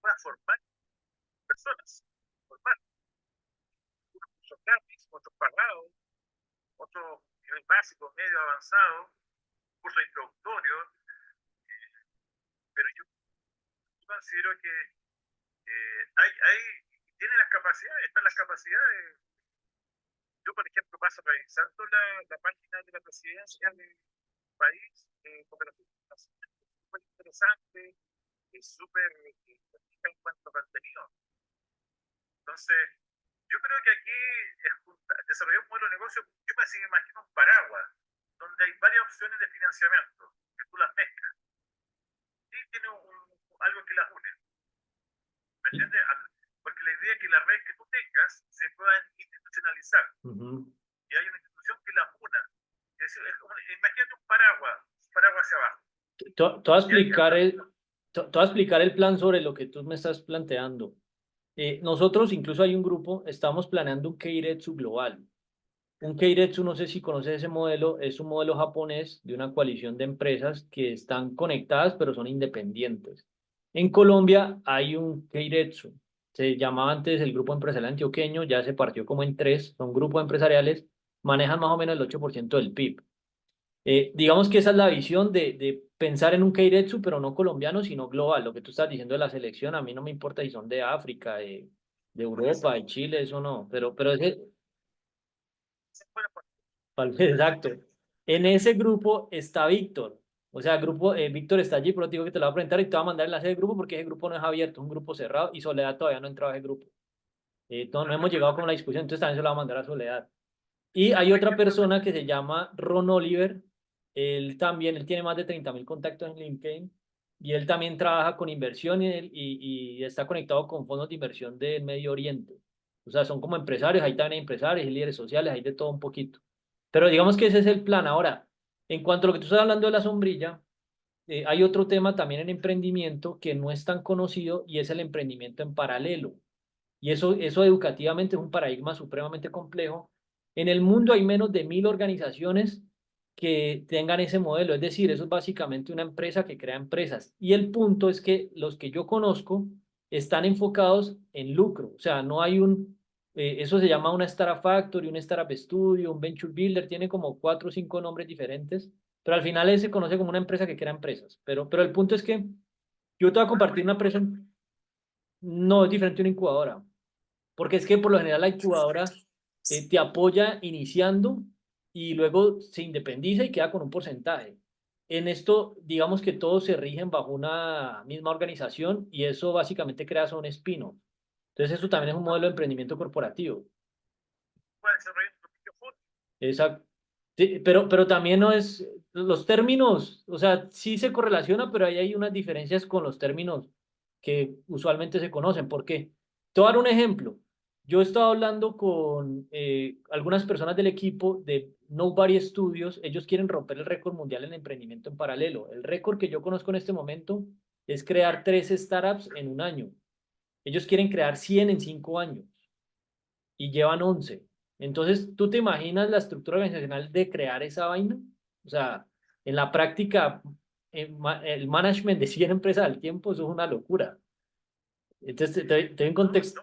Para formar personas, formar cursos gratis, otros pagados, otros nivel básico, medio avanzado, cursos introductorios, pero yo considero que tiene las capacidades, están las capacidades. Yo, por ejemplo, paso revisando la página de la presidencia del país, cooperación internacional, es súper interesante, es súper en cuanto a contenido. Entonces, yo creo que aquí desarrollar un modelo de negocio, yo me imagino un paraguas, donde hay varias opciones de financiamiento, que tú las mezclas, y tiene algo que las une, ¿me entiendes? Porque la idea es que la red que tú tengas se pueda institucionalizar, y hay una institución que las una. Imagínate un paraguas hacia abajo. Te voy a explicar te voy a explicar el plan sobre lo que tú me estás planteando. Nosotros, incluso hay un grupo, estamos planeando un Keiretsu global. Un Keiretsu, no sé si conoces ese modelo, es un modelo japonés de una coalición de empresas que están conectadas pero son independientes. En Colombia hay un Keiretsu, se llamaba antes el Grupo Empresarial Antioqueño, ya se partió como en tres, son grupos empresariales, manejan más o menos el 8% del PIB. Digamos que esa es la visión de pensar en un Keiretsu, pero no colombiano, sino global. Lo que tú estás diciendo de la selección, a mí no me importa si son de África, de Europa, de Chile, eso no, pero ese, exacto. En ese grupo está Víctor. O sea, grupo, Víctor está allí, pero te digo que te lo voy a presentar y te voy a mandar el enlace del grupo porque ese grupo no es abierto, es un grupo cerrado y Soledad todavía no ha entrado a ese grupo. No hemos llegado con la discusión, entonces también se lo va a mandar a Soledad. Y hay otra persona que se llama Ron Oliver. Él tiene más de 30.000 contactos en LinkedIn y él también trabaja con inversión y está conectado con fondos de inversión del Medio Oriente. O sea, son como empresarios, ahí también hay empresarios, hay líderes sociales, hay de todo un poquito. Pero digamos que ese es el plan. Ahora, en cuanto a lo que tú estás hablando de la sombrilla, hay otro tema también en emprendimiento que no es tan conocido y es el emprendimiento en paralelo. Y eso educativamente es un paradigma supremamente complejo. En el mundo hay menos de 1.000 organizaciones que tengan ese modelo. Es decir, eso es básicamente una empresa que crea empresas. Y el punto es que los que yo conozco están enfocados en lucro. O sea, no hay eso se llama una Startup Factory, un Startup Studio, un Venture Builder, tiene como 4 o 5 nombres diferentes, pero al final se conoce como una empresa que crea empresas. Pero el punto es que yo te voy a compartir una empresa, no es diferente a una incubadora. Porque es que por lo general la incubadora te apoya iniciando y luego se independiza y queda con un porcentaje. en esto, digamos que todos se rigen bajo una misma organización y eso básicamente crea un spin-off. Entonces eso también es un modelo de emprendimiento corporativo. puede desarrollar tu propio fondo. Exacto. Sí, pero también no es, los términos, o sea, sí se correlaciona, pero ahí hay unas diferencias con los términos que usualmente se conocen. ¿Por qué? Te voy a dar un ejemplo. Yo he estado hablando con algunas personas del equipo de Nobody Studios. Ellos quieren romper el récord mundial en emprendimiento en paralelo. El récord que yo conozco en este momento es crear 3 startups en un año. Ellos quieren crear 100 en 5 años y llevan 11. Entonces, ¿tú te imaginas la estructura organizacional de crear esa vaina? O sea, en la práctica, el management de 100 empresas al tiempo, eso es una locura. Entonces, te doy un contexto.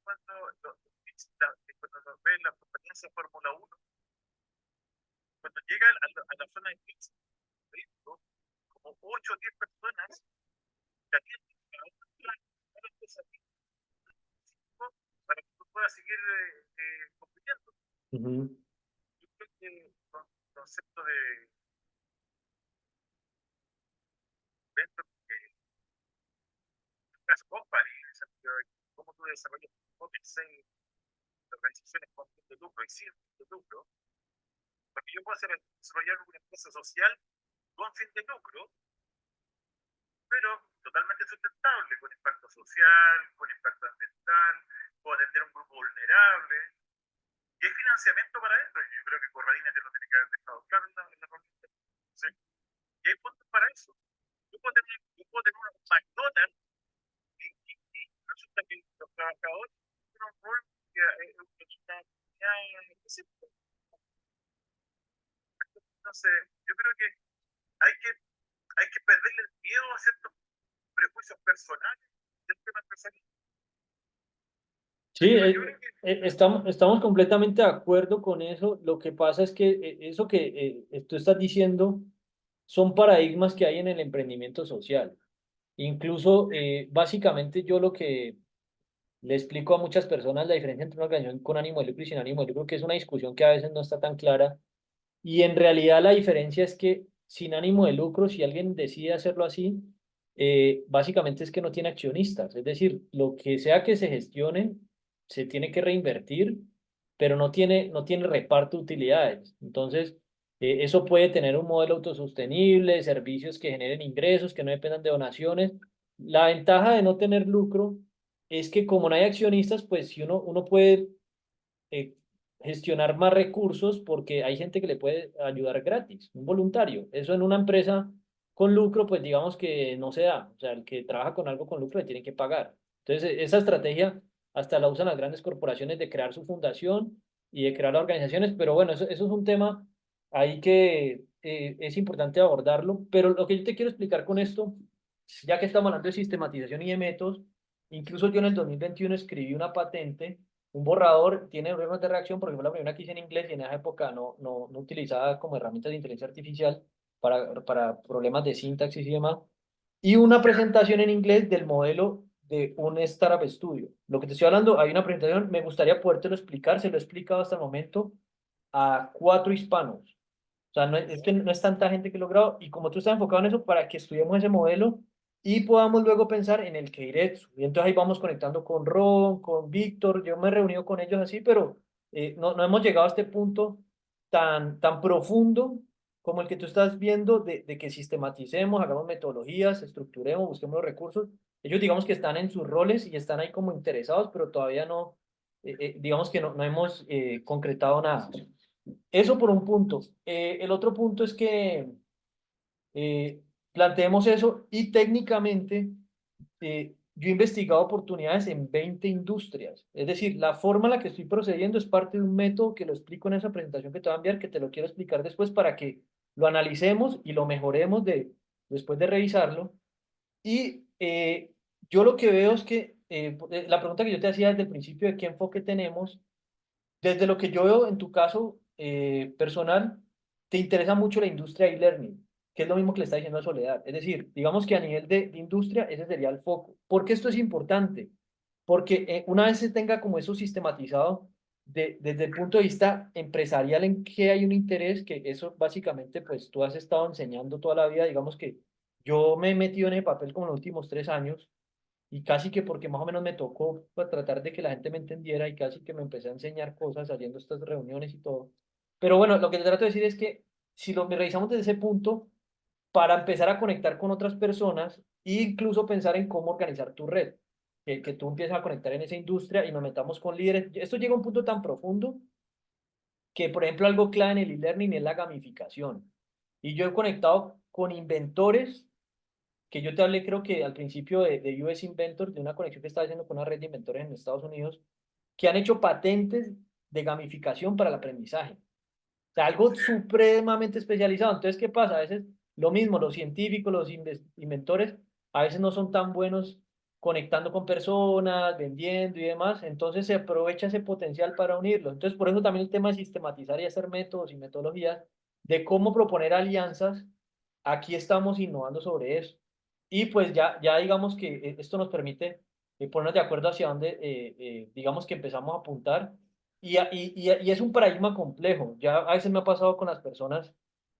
Cuando, cuando nos ven la competencia Fórmula 1, cuando llega a la zona de pits, como 8 o 10 personas que atienden cada una de las cosas para que tú puedas seguir compitiendo. Ujú. Yo creo que el concepto de dentro de las company, en el sentido de cómo tú desarrollas tu seis organizaciones con fin de lucro y sin fin de lucro, porque yo puedo desarrollar una empresa social con fin de lucro, pero totalmente sustentable, con impacto social, con impacto ambiental, con atender a un grupo vulnerable. Y hay financiamiento para eso. Yo creo que Corradina te lo tiene que haber dejado claro en la reunión. Sí. Y hay fondos para eso. Yo puedo tener un McDonald's y resulta que los trabajadores tienen un rol que es una comunidad específica. Entonces, yo creo que hay que, hay que perderle el miedo a ciertos prejuicios personales del tema empresarial. Sí, Yo creo que estamos completamente de acuerdo con eso. Lo que pasa es que eso que tú estás diciendo son paradigmas que hay en el emprendimiento social. Incluso, básicamente, yo lo que le explico a muchas personas la diferencia entre una organización con ánimo de lucro y sin ánimo de lucro, que es una discusión que a veces no está tan clara. Y en realidad la diferencia es que sin ánimo de lucro, si alguien decide hacerlo así, básicamente es que no tiene accionistas. Es decir, lo que sea que se gestione, se tiene que reinvertir, pero no tiene reparto de utilidades. Entonces, eso puede tener un modelo autosostenible, servicios que generen ingresos, que no dependan de donaciones. La ventaja de no tener lucro es que como no hay accionistas, pues si uno puede eh, gestionar más recursos porque hay gente que le puede ayudar gratis, un voluntario. Eso en una empresa con lucro, pues digamos que no se da. O sea, el que trabaja con algo con lucro le tiene que pagar. Entonces, esa estrategia hasta la usan las grandes corporaciones de crear su fundación y de crear organizaciones, pero bueno, eso es un tema ahí que es importante abordarlo. Pero lo que yo te quiero explicar con esto, ya que estamos hablando de sistematización y de métodos, incluso yo en el 2021 escribí una patente, un borrador, tiene problemas de reacción porque fue la primera que hice en inglés y en esa época no utilizaba como herramientas de inteligencia artificial para problemas de sintaxis y demás. Y una presentación en inglés del modelo de un Startup Studio. Lo que te estoy hablando, hay una presentación, me gustaría podértelo explicar, se lo he explicado hasta el momento a 4 hispanos. O sea, es que no es tanta gente que he logrado, y como tú estás enfocado en eso, para que estudiemos ese modelo y podamos luego pensar en el Keiretsu. Y entonces ahí vamos conectando con Ron, con Víctor, yo me he reunido con ellos así, pero no hemos llegado a este punto tan profundo como el que tú estás viendo de que sistematicemos, hagamos metodologías, estructuremos, busquemos los recursos. Ellos digamos que están en sus roles y están ahí como interesados, pero todavía no, digamos que no hemos concretado nada. Eso por un punto. El otro punto es que eh, planteemos eso y técnicamente yo he investigado oportunidades en 20 industrias. Es decir, la forma en la que estoy procediendo es parte de un método que lo explico en esa presentación que te voy a enviar, que te lo quiero explicar después para que lo analicemos y lo mejoremos después de revisarlo. Y yo lo que veo es que la pregunta que yo te hacía desde el principio de qué enfoque tenemos. Desde lo que yo veo en tu caso personal, te interesa mucho la industria e-learning, que es lo mismo que le está diciendo a Soledad. Es decir, digamos que a nivel de industria, ese sería el foco. ¿Por qué esto es importante? porque una vez se tenga como eso sistematizado, desde el punto de vista empresarial en que hay un interés, que eso básicamente pues tú has estado enseñando toda la vida, digamos que yo me he metido en el papel como en los últimos 3 años y casi que porque más o menos me tocó pues, tratar de que la gente me entendiera y casi que me empecé a enseñar cosas haciendo estas reuniones y todo. Pero bueno, lo que te trato de decir es que si lo revisamos desde ese punto, para empezar a conectar con otras personas e incluso pensar en cómo organizar tu red, que tú empieces a conectar en esa industria y nos metamos con líderes. Esto llega a un punto tan profundo que, por ejemplo, algo clave en el e-learning es la gamificación. Y yo he conectado con inventores, que yo te hablé creo que al principio de US Inventor, de una conexión que estaba haciendo con una red de inventores en Estados Unidos, que han hecho patentes de gamificación para el aprendizaje. O sea, algo supremamente especializado. Entonces, ¿qué pasa? A veces lo mismo, los científicos, los inventores, a veces no son tan buenos conectando con personas, vendiendo y demás. Entonces, se aprovecha ese potencial para unirlo. Entonces, por eso también el tema de sistematizar y hacer métodos y metodologías de cómo proponer alianzas, aquí estamos innovando sobre eso. Y pues ya digamos que esto nos permite ponernos de acuerdo hacia dónde, digamos que empezamos a apuntar y es un paradigma complejo. Ya a veces me ha pasado con las personas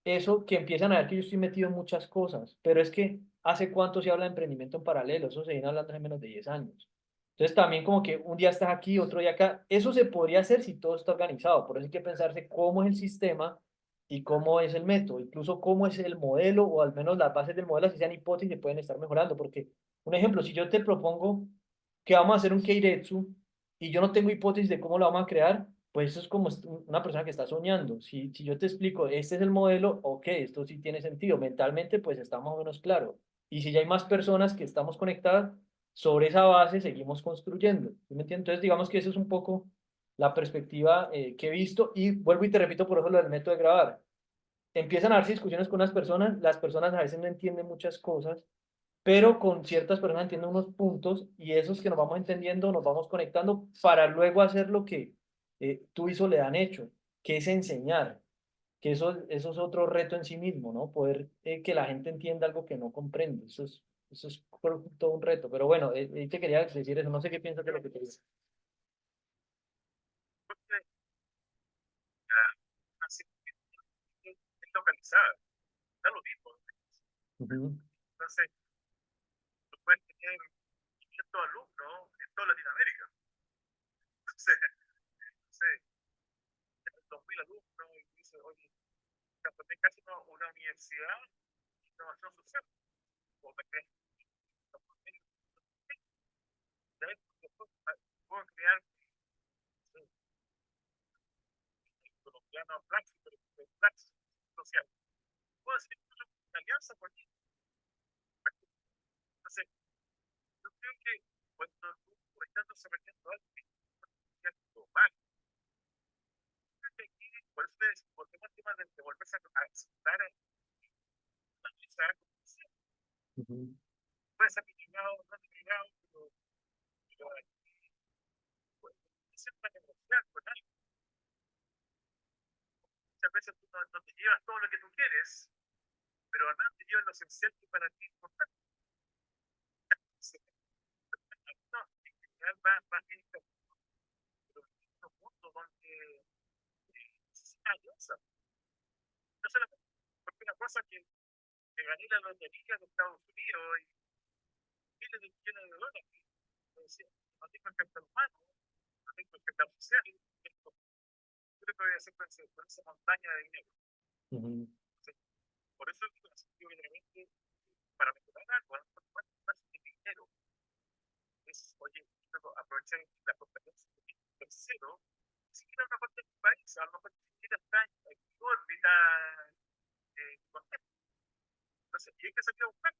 eso, que empiezan a ver que yo estoy metido en muchas cosas, pero es que ¿hace cuánto se habla de emprendimiento en paralelo? Eso se viene hablando hace menos de 10 años. Entonces también como que un día estás aquí, otro día acá. Eso se podría hacer si todo está organizado. Por eso hay que pensarse cómo es el sistema y cómo es el método, incluso cómo es el modelo o al menos las bases del modelo, si sean hipótesis, pueden estar mejorando. Porque, un ejemplo, si yo te propongo que vamos a hacer un Keiretsu, y yo no tengo hipótesis de cómo lo vamos a crear, pues eso es como una persona que está soñando. Si yo te explico, este es el modelo, ok, esto sí tiene sentido. Mentalmente, pues está más o menos claro. Y si ya hay más personas que estamos conectadas, sobre esa base seguimos construyendo. ¿Sí me entiendes? Entonces, digamos que eso es un poco la perspectiva que he visto. Y vuelvo y te repito por eso lo del método de grabar. Empiezan a darse discusiones con las personas a veces no entienden muchas cosas, pero con ciertas personas entiendo unos puntos y esos que nos vamos entendiendo, nos vamos conectando para luego hacer lo que tú y Soledad han hecho, que es enseñar, que eso es otro reto en sí mismo, ¿no? Poder que la gente entienda algo que no comprende, eso es todo un reto, pero bueno, te quería decir eso, no sé qué piensas de lo que te digo. Porque así es localizada, da lo mismo. Ujú, Entonces, tú puedes tener 500 alumnos en toda Latinoamérica. Entonces, entonces 2.000 alumnos y dices, oye, también casi una universidad de innovación social. O me crees, puedo crear el colombiano Praxis, pero Praxis social. Puedo hacer incluso una alianza con ellos. Entonces, yo creo que cuando tú estás desarrollando algo que es global, creo que aquí, por eso es, por temas de volverse a aceptar la mesa, ujú, puede ser mitigado, no mitigado, pero pues, siempre hay que negociar con alguien. Muchas veces tú no te llevas todo lo que tú quieres, pero además te llevas lo esencial que para ti es importante. No, en general va bien, pero en un mundo donde necesita alianza. No solamente porque una cosa que me gané la lotería de Estados Unidos y miles de millones de dólares. Decía, no tengo el capital humano, no tengo el capital social, esto, creo que voy a hacer con esa montaña de dinero. ujú, Entonces, por eso digo, que realmente para mejorar algo, no es más de dinero, es, oye, aprovechar la competencia de un tercero, ni siquiera a lo mejor de tu país, a lo mejor ni siquiera está en tu órbita contexto. Entonces, y hay que salir a buscar.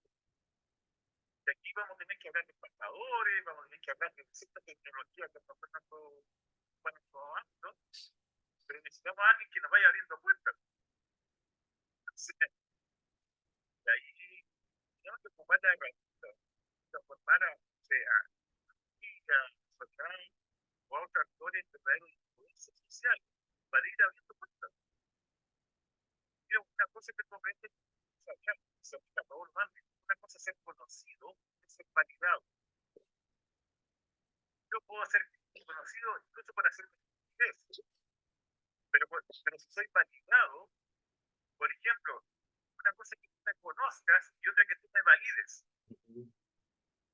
De aquí vamos a tener que hablar de embajadores, vamos a tener que hablar de cierta tecnología que nos están dando buenos ámbitos, pero necesitamos a alguien que nos vaya abriendo puertas. Entonces, de ahí tenemos que ocupar la herramienta, formar a o a otros actores de verdadero influencia social para ir abriendo puertas. Mira, una cosa que comprende, se aplica a todo lo más, una cosa es ser conocido, es ser validado. yo puedo ser conocido incluso por hacer eso, pero si soy validado, por ejemplo, una cosa es que tú me conozcas y otra que tú me valides.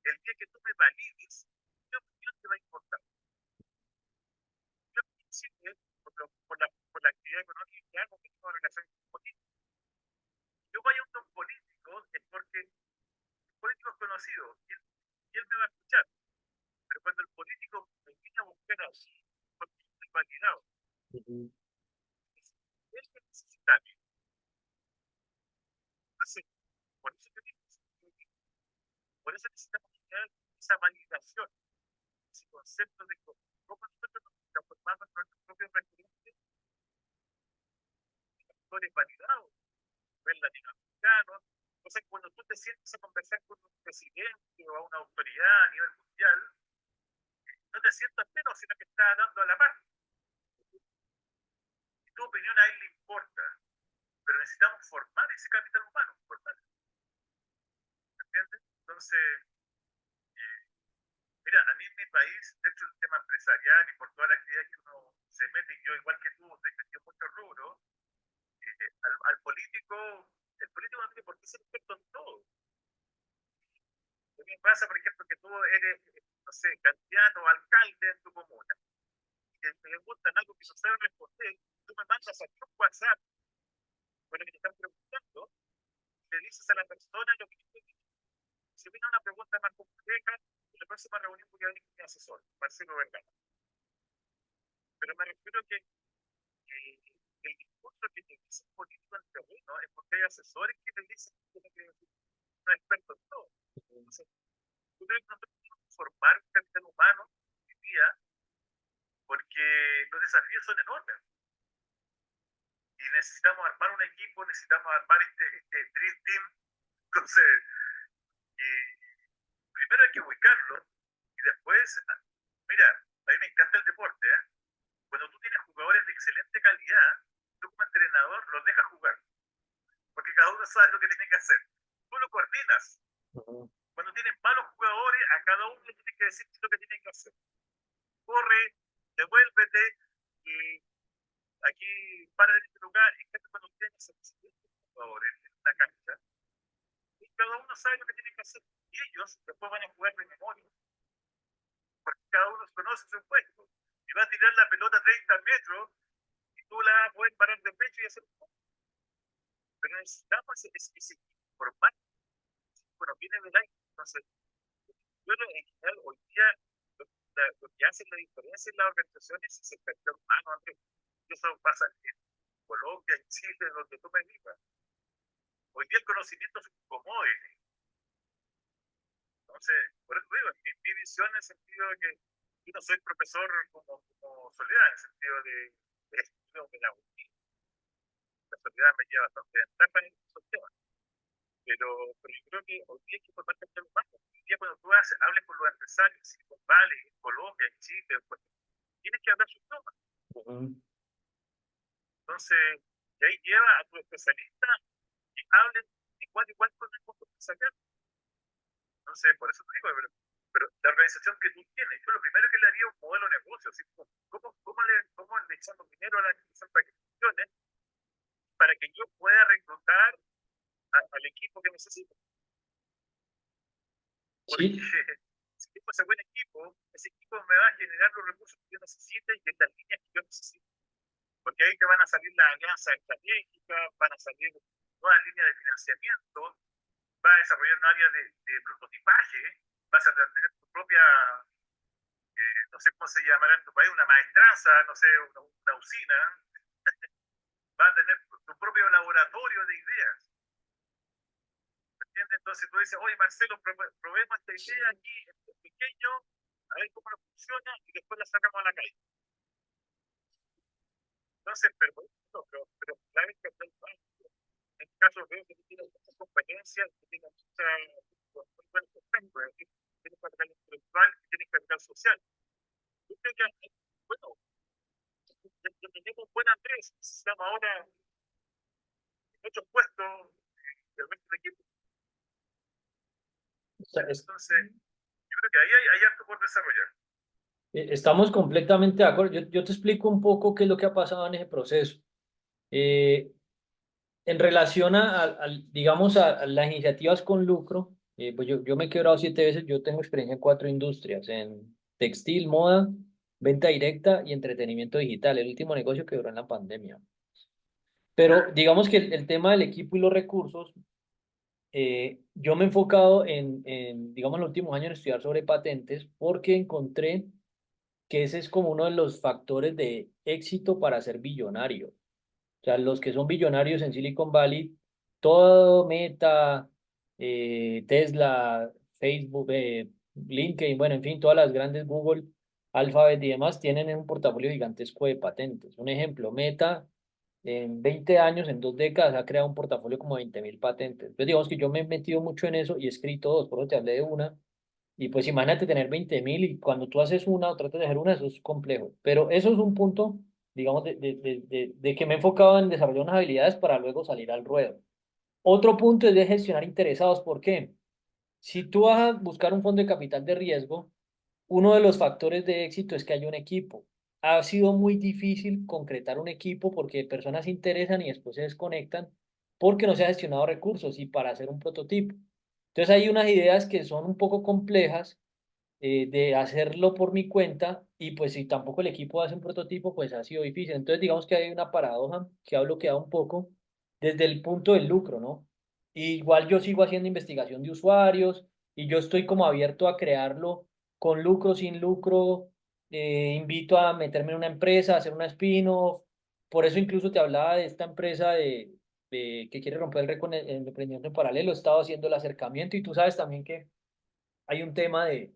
El día que tú me valides, ¿qué opinión te va a importar? Yo principio, por la actividad económica que hago, que tengo relación política. Yo vaya a un político es porque el político es conocido y él me va a escuchar. Pero cuando el político me viene a buscar a mí, porque yo estoy validado, él me necesita a mí. Entonces, por eso yo digo, por eso necesitamos tener esa validación, ese concepto de cómo nosotros nos transformamos en nuestros propios referentes, actores validados, a nivel latinoamericano. Entonces, cuando tú te sientes a conversar con un presidente o a una autoridad a nivel mundial, no te sientas menos, sino que estás dando a la par. Y tu opinión a él le importa, pero necesitamos formar ese capital humano, formar. ¿Entiendes? Entonces, mira, a mí en mi país, dentro del tema empresarial y por toda la actividad que uno se mete, y yo igual que tú, estoy metido en muchos rubros, al político, el político no tiene por qué ser experto en todo. Lo que pasa, por ejemplo, que tú eres, no sé, candidato, alcalde en tu comuna, y te preguntan algo que no sabes responder, tú me mandas aquí un WhatsApp con lo que te están preguntando, y le dices a la persona lo que te dice. Si viene una pregunta más compleja, en la próxima reunión voy a venir con mi asesor, Marcelo Vergara. Pero me refiero que el discurso que te dice un político en terreno es porque hay asesores que te dicen que tiene que decir, no es experto en todo. Entonces, yo creo que nosotros tenemos que formar un capital humano hoy día porque los desafíos son enormes. Y necesitamos armar un equipo, necesitamos armar este Dream Team. Entonces, primero hay que ubicarlo y después, mira, a mí me encanta el deporte, ¿eh? Cuando tú tienes jugadores de excelente calidad, tú como entrenador los dejas jugar, porque cada uno sabe lo que tiene que hacer. Tú lo coordinas. Cuando tienes malos jugadores, a cada uno le tienes que decir lo que tiene que hacer. Corre, devuélvete, y aquí para en este lugar. En cambio, cuando tienes excelentes jugadores en una cancha, y cada uno sabe lo que tiene que hacer. Y ellos después van a jugar de memoria, porque cada uno conoce su puesto. Y va a tirar la pelota a 30 metros y tú la vas a poder parar de pecho y hacer un gol. Pero necesitamos ese formato. Bueno, viene del aire. Entonces, yo en general, hoy día, lo que hace la diferencia en las organizaciones es el capital humano, Andrés. Y eso pasa en Colombia, en Chile, donde tú me digas. Hoy día el conocimiento es un commodity. Entonces, por eso digo, mi visión en el sentido de que yo no soy profesor como Soledad, en el sentido de estudio pedagogía. La Soledad me lleva bastante ventaja en esos temas. Pero yo creo que hoy día hay que formar capital humano. Hoy día cuando tú hables con los empresarios en Silicon Valley, en Colombia, en Chile, pues, tienes que hablar su idioma. Entonces, y ahí lleva a tu especialista y hablen igual con el mundo empresarial. Entonces, por eso te digo, pero la organización que tú tienes, yo lo primero que le haría es un modelo de negocio, así cómo le echamos dinero a la organización para que funcione, para que yo pueda reclutar al equipo que necesito. Porque Sí, si tengo ese buen equipo, ese equipo me va a generar los recursos que yo necesite y en las líneas que yo necesito. Porque ahí te van a salir las alianzas estratégicas, van a salir nuevas líneas de financiamiento, vas a desarrollar un área de prototipaje, vas a tener tu propia, no sé cómo se llamará en tu país, una maestranza, no sé, una usina, vas a tener tu propio laboratorio de ideas. ¿Entiendes? Entonces tú dices, oye Marcelo, probemos esta idea aquí, en pequeño, a ver cómo nos funciona y después la sacamos a la calle. Entonces, pero claro que en este caso veo que tiene muchas competencias, que tiene muy buenos ejemplos, tiene capital intelectual, tiene capital social. Yo creo que, bueno, ya tenemos un buen Andrés, necesitamos ahora muchos puestos del resto del equipo. Entonces, yo creo que ahí hay harto por desarrollar. Estamos completamente de acuerdo. Yo te explico un poco qué es lo que ha pasado en ese proceso. Eh, en relación digamos, a las iniciativas con lucro, pues yo me he quebrado 7 veces. Yo tengo experiencia en 4 industrias, en textil, moda, venta directa y entretenimiento digital. El último negocio quebró en la pandemia. Pero digamos que el tema del equipo y los recursos, yo me he enfocado digamos, en los últimos años en estudiar sobre patentes porque encontré que ese es como uno de los factores de éxito para ser billonario. O sea, los que son billonarios en Silicon Valley, todo Meta, Tesla, Facebook, LinkedIn, bueno, en fin, todas las grandes Google, Alphabet y demás tienen un portafolio gigantesco de patentes. Un ejemplo, Meta en 20 años, en 2 décadas, ha creado un portafolio como 20.000 patentes. Entonces, digamos que yo me he metido mucho en eso y he escrito dos, por eso te hablé de una. Y pues imagínate tener 20.000 y cuando tú haces una o tratas de hacer una, eso es complejo. Pero eso es un punto, digamos, de que me he enfocado en desarrollar unas habilidades para luego salir al ruedo. Otro punto es de gestionar interesados. ¿Por qué? Si tú vas a buscar un fondo de capital de riesgo, uno de los factores de éxito es que haya un equipo. Ha sido muy difícil concretar un equipo porque personas se interesan y después se desconectan porque no se ha gestionado recursos y para hacer un prototipo. Entonces hay unas ideas que son un poco complejas de hacerlo por mi cuenta y pues si tampoco el equipo hace un prototipo, pues ha sido difícil. Entonces digamos que hay una paradoja que ha bloqueado un poco desde el punto del lucro, ¿no? Igual yo sigo haciendo investigación de usuarios y yo estoy como abierto a crearlo con lucro, sin lucro. Invito a meterme en una empresa, a hacer una spin-off. Por eso incluso te hablaba de esta empresa que quiere romper el récord en emprendimiento en paralelo. He estado haciendo el acercamiento y tú sabes también que hay un tema de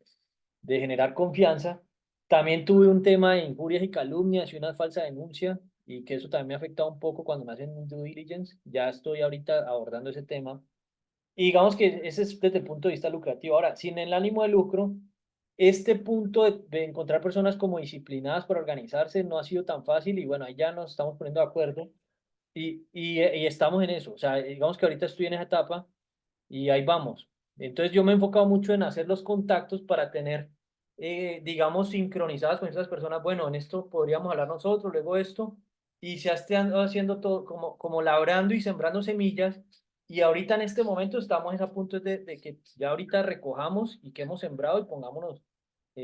generar confianza. También tuve un tema de injurias y calumnias y una falsa denuncia, y que eso también me ha afectado un poco cuando me hacen un due diligence. Ya estoy ahorita abordando ese tema. Y digamos que ese es desde el punto de vista lucrativo. Ahora, sin el ánimo de lucro, este punto de encontrar personas como disciplinadas para organizarse no ha sido tan fácil y bueno, ahí ya nos estamos poniendo de acuerdo y estamos en eso. O sea, digamos que ahorita estoy en esa etapa y ahí vamos. Entonces yo me he enfocado mucho en hacer los contactos para tener, digamos, sincronizadas con esas personas. Bueno, en esto podríamos hablar nosotros, luego esto, y se esté haciendo todo como labrando y sembrando semillas. Y ahorita en este momento estamos en ese punto de que ya ahorita recojamos y que hemos sembrado y pongámonos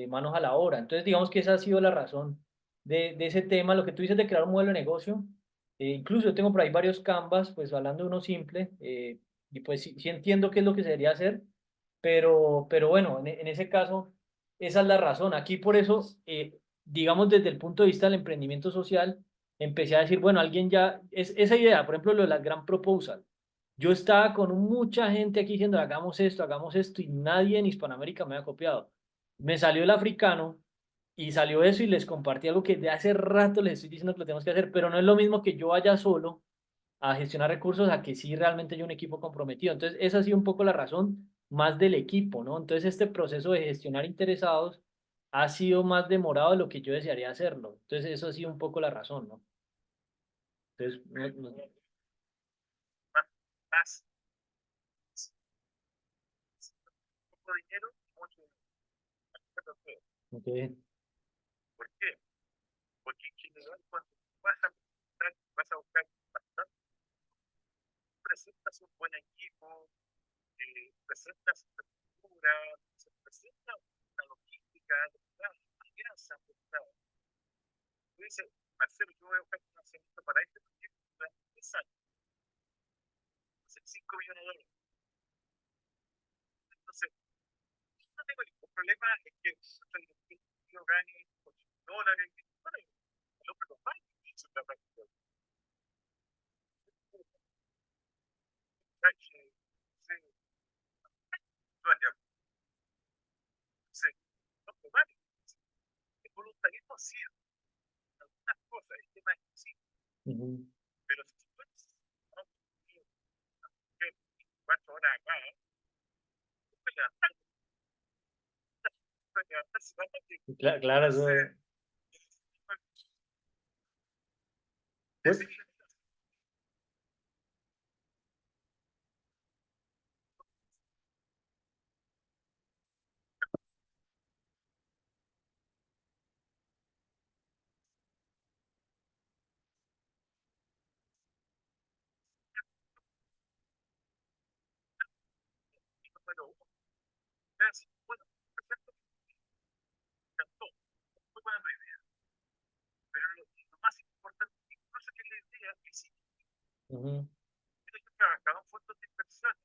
manos a la obra. Entonces digamos que esa ha sido la razón de ese tema. Lo que tú dices de crear un modelo de negocio, incluso yo tengo por ahí varios Canvas, pues hablando de uno simple. Y pues sí, sí entiendo qué es lo que se debería hacer, pero bueno, en ese caso, esa es la razón. Aquí por eso, digamos desde el punto de vista del emprendimiento social, empecé a decir, bueno, alguien ya, esa idea, por ejemplo, lo de la gran proposal. Yo estaba con mucha gente aquí diciendo, hagamos esto, y nadie en Hispanoamérica me había copiado. Me salió el africano y salió eso y les compartí algo que de hace rato les estoy diciendo que lo tenemos que hacer, pero no es lo mismo que yo vaya solo a gestionar recursos a que sí realmente hay un equipo comprometido. Entonces, esa ha sido un poco la razón más del equipo, ¿no? Entonces, este proceso de gestionar interesados ha sido más demorado de lo que yo desearía hacerlo. Entonces, eso ha sido un poco la razón, ¿no? Entonces, Más, más, poco dinero, mucho dinero. ok, ¿Por qué? Porque en general cuando vas a buscar bastante, presentas un buen equipo, presentas infraestructura, se presenta una logística, una alianza. Tú dices, Marcelo, yo voy a buscar financiamiento para este proyecto durante 3 años, hacer 5 millones de dólares. Entonces, no tengo ningún problema en que yo gane $8 bueno, el hombre lo paga, eso es la práctica. Sí, sí, no lo vale. El voluntarismo sí, en algunas cosas, el tema es que sí, ujú. pero si tú eres, no, 4 horas acá, tú puedes levantarse, Claro, eso, pues, número uno. Entonces, bueno, perfecto, me encantó, muy buena tu idea. Pero lo más importante, incluso que la idea es si Ujú, yo trabajaba en fondos de inversión,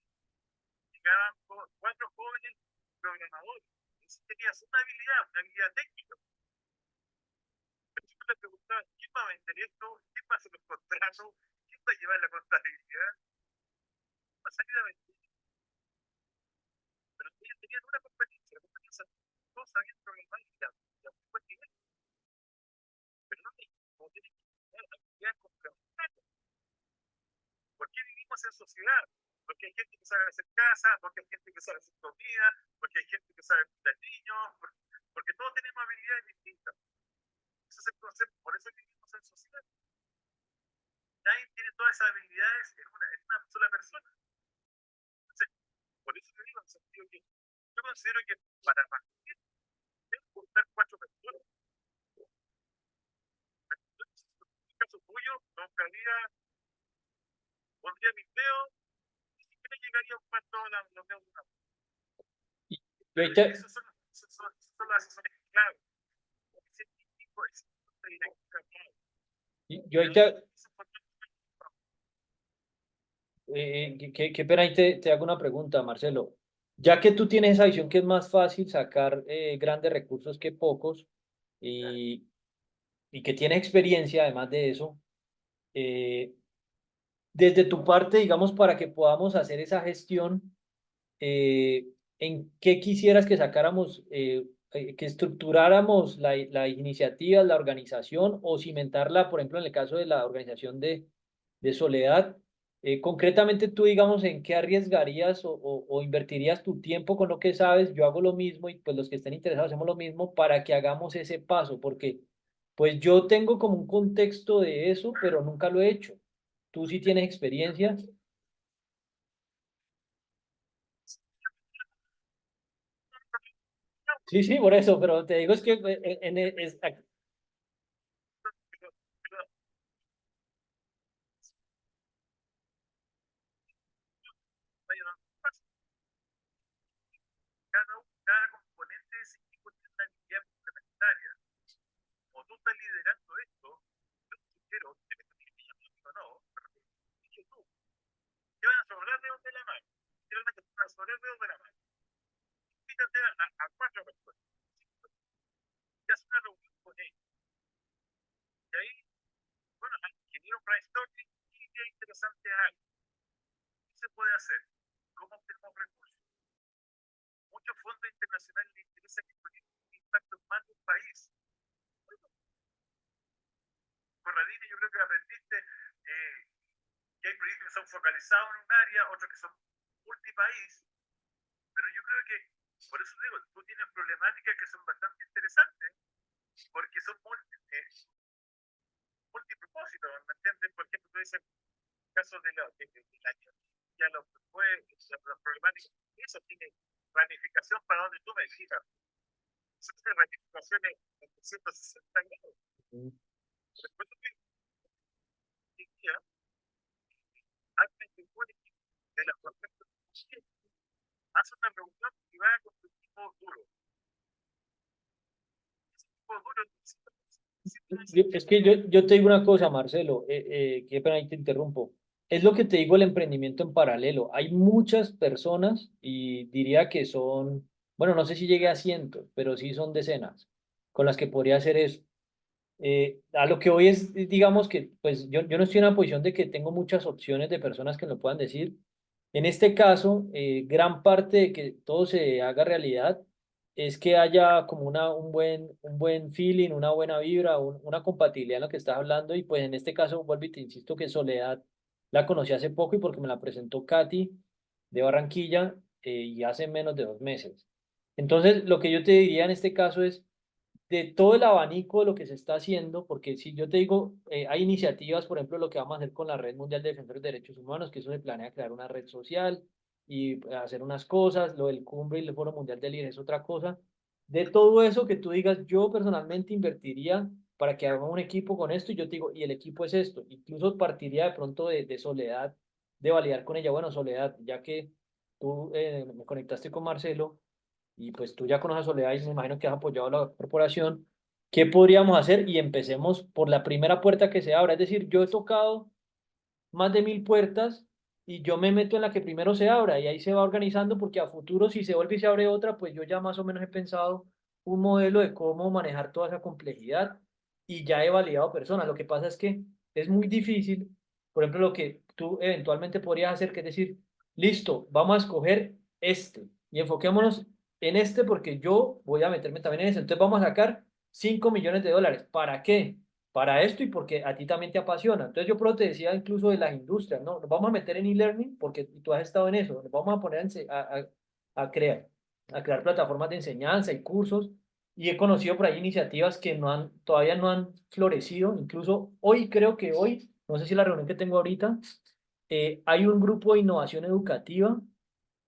llegaban cuatro jóvenes programadores. Y si tenías una habilidad técnica, pero si tú le preguntabas, ¿quién va a vender esto? ¿Quién va a hacer los contratos? ¿Quién va a llevar la contabilidad? ¿Quién va a salir a vender? Pero ellos tenían una competencia, todos sabían programar y la muy buen nivel, pero no tienen que tener habilidades complementarias. ¿Por qué vivimos en sociedad? Porque hay gente que sabe hacer casa, porque hay gente que sabe hacer comida, porque hay gente que sabe cuidar niños, porque todos tenemos habilidades distintas. Ese es el concepto, por eso vivimos en sociedad. Nadie tiene todas esas habilidades en una sola persona. Entonces, por eso te digo, en el sentido que yo considero que para partir, deben juntar cuatro personas. Entonces, en el caso tuyo, no buscaría, pondría mis dedos, ni siquiera llegaría a ocupar todos los dedos de una mano. y Pero ahorita, esas son las asesores clave. Ese tipo de dirección clave. yo ahorita, qué pena, ahí te hago una pregunta, Marcelo. Ya que tú tienes esa visión que es más fácil sacar grandes recursos que pocos y, y que tienes experiencia además de eso, eh, desde tu parte, digamos, para que podamos hacer esa gestión, ¿en qué quisieras que sacáramos, que estructuráramos la iniciativa, la organización o cimentarla, por ejemplo, en el caso de la organización de Soledad? Concretamente tú, digamos, ¿en qué arriesgarías o invertirías tu tiempo con lo que sabes? Yo hago lo mismo y pues los que estén interesados hacemos lo mismo para que hagamos ese paso, porque pues yo tengo como un contexto de eso, pero nunca lo he hecho. Tú sí tienes experiencia. Sí, sí, por eso, pero te digo es que Cada componente de ese equipo tiene una habilidad complementaria. Como tú estás liderando esto, yo te sugiero que te o no, pero que tú, te van a sobrar dedos de la mano. Literalmente te van a sobrar dedos de la mano. Invítate a cuatro personas. Y haz una reunión con ellos. Y ahí, bueno, ingeniero brainstorming, ¿qué idea interesante hay? ¿Qué se puede hacer? ¿Cómo obtenemos recursos? Muchos fondos internacionales les interesa que el proyecto tenga impacto en más de un país. Corradini, yo creo que aprendiste que hay proyectos que son focalizados en un área, otros que son multipaís, pero yo creo que, por eso digo, tú tienes problemáticas que son bastante interesantes, porque son multipropósitos, ¿me entiendes? Por ejemplo, tú dices, el caso de la ya las problemáticas, eso tiene planificación para donde tú me digas. Eso tiene planificaciones en 360 grados. Después tú dirías, hazme que un equipo de la propuesta, haz una reunión privada con tu equipo duro. Ese equipo duro Es que yo te digo una cosa, Marcelo, qué pena ahí te interrumpo. Es lo que te digo el emprendimiento en paralelo. Hay muchas personas y diría que son, bueno, no sé si llegue a cientos, pero sí son decenas con las que podría hacer eso. A lo que hoy es, digamos que, pues yo no estoy en una posición de que tengo muchas opciones de personas que me lo puedan decir. En este caso, gran parte de que todo se haga realidad es que haya como un buen feeling, una buena vibra, una compatibilidad en lo que estás hablando. Y pues en este caso, vuelvo y te insisto que Soledad la conocí hace poco y porque me la presentó Katy de Barranquilla y hace menos de 2 meses. Entonces, lo que yo te diría en este caso es de todo el abanico de lo que se está haciendo, porque si yo te digo, hay iniciativas, por ejemplo, lo que vamos a hacer con la Red Mundial de Defensores de Derechos Humanos, que eso se planea crear una red social y hacer unas cosas, lo del Cumbre y el Foro Mundial del Líder es otra cosa. De todo eso que tú digas, yo personalmente invertiría para que hagamos un equipo con esto y yo te digo, y el equipo es esto, incluso partiría de pronto de Soledad, de validar con ella, bueno, Soledad, ya que tú me conectaste con Marcelo y pues tú ya conoces a Soledad y me imagino que has apoyado a la corporación. ¿Qué podríamos hacer? Y empecemos por la primera puerta que se abra. Es decir, yo he tocado más de 1000 puertas y yo me meto en la que primero se abra y ahí se va organizando porque a futuro si se vuelve y se abre otra, pues yo ya más o menos he pensado un modelo de cómo manejar toda esa complejidad y ya he validado personas. Lo que pasa es que es muy difícil, por ejemplo, lo que tú eventualmente podrías hacer, que es decir, listo, vamos a escoger este y enfoquémonos en este porque yo voy a meterme también en ese. Entonces vamos a sacar 5 millones de dólares. ¿Para qué? Para esto y porque a ti también te apasiona. Entonces yo pero te decía incluso de las industrias, ¿no? Nos vamos a meter en e-learning porque tú has estado en eso. Nos vamos a poner a crear, a crear plataformas de enseñanza y cursos. Y he conocido por ahí iniciativas que todavía no han florecido. Incluso hoy, creo que hoy, no sé si la reunión que tengo ahorita, hay un grupo de innovación educativa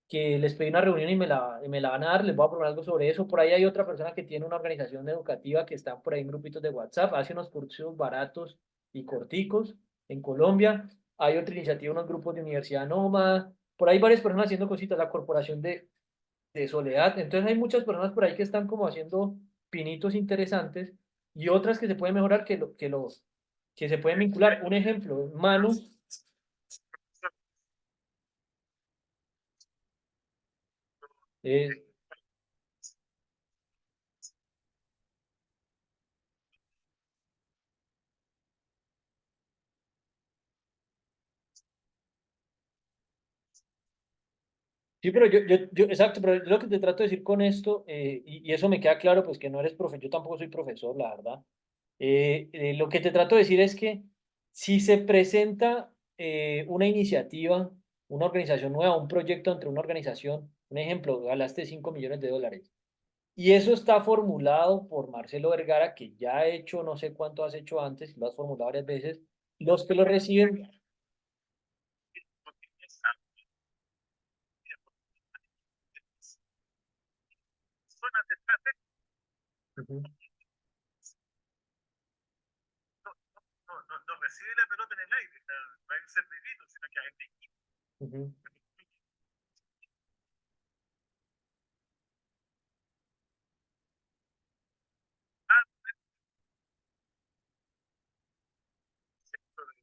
que les pedí una reunión y me la van a dar, les voy a proponer algo sobre eso. Por ahí hay otra persona que tiene una organización educativa que está por ahí en grupitos de WhatsApp, hace unos cursos baratos y corticos en Colombia. Hay otra iniciativa, unos grupos de universidad nómada. Por ahí varias personas haciendo cositas, la corporación de Soledad. Entonces hay muchas personas por ahí que están como haciendo pinitos interesantes y otras que se pueden mejorar que se pueden vincular. Un ejemplo, Manu, eh, sí, pero exacto, pero lo que te trato de decir con esto, y eso me queda claro, pues que no eres profe, yo tampoco soy profesor, la verdad. Lo que te trato de decir es que si se presenta una iniciativa, una organización nueva, un proyecto entre una organización, un ejemplo, hablaste de 5 millones de dólares, y eso está formulado por Marcelo Vergara, que ya ha hecho, no sé cuánto has hecho antes, lo has formulado varias veces, los que lo reciben. Zonas de estrategia Ujú, no recibe la pelota en el aire, no hay un ser divino, sino que hay un equipo. ujú, Centro de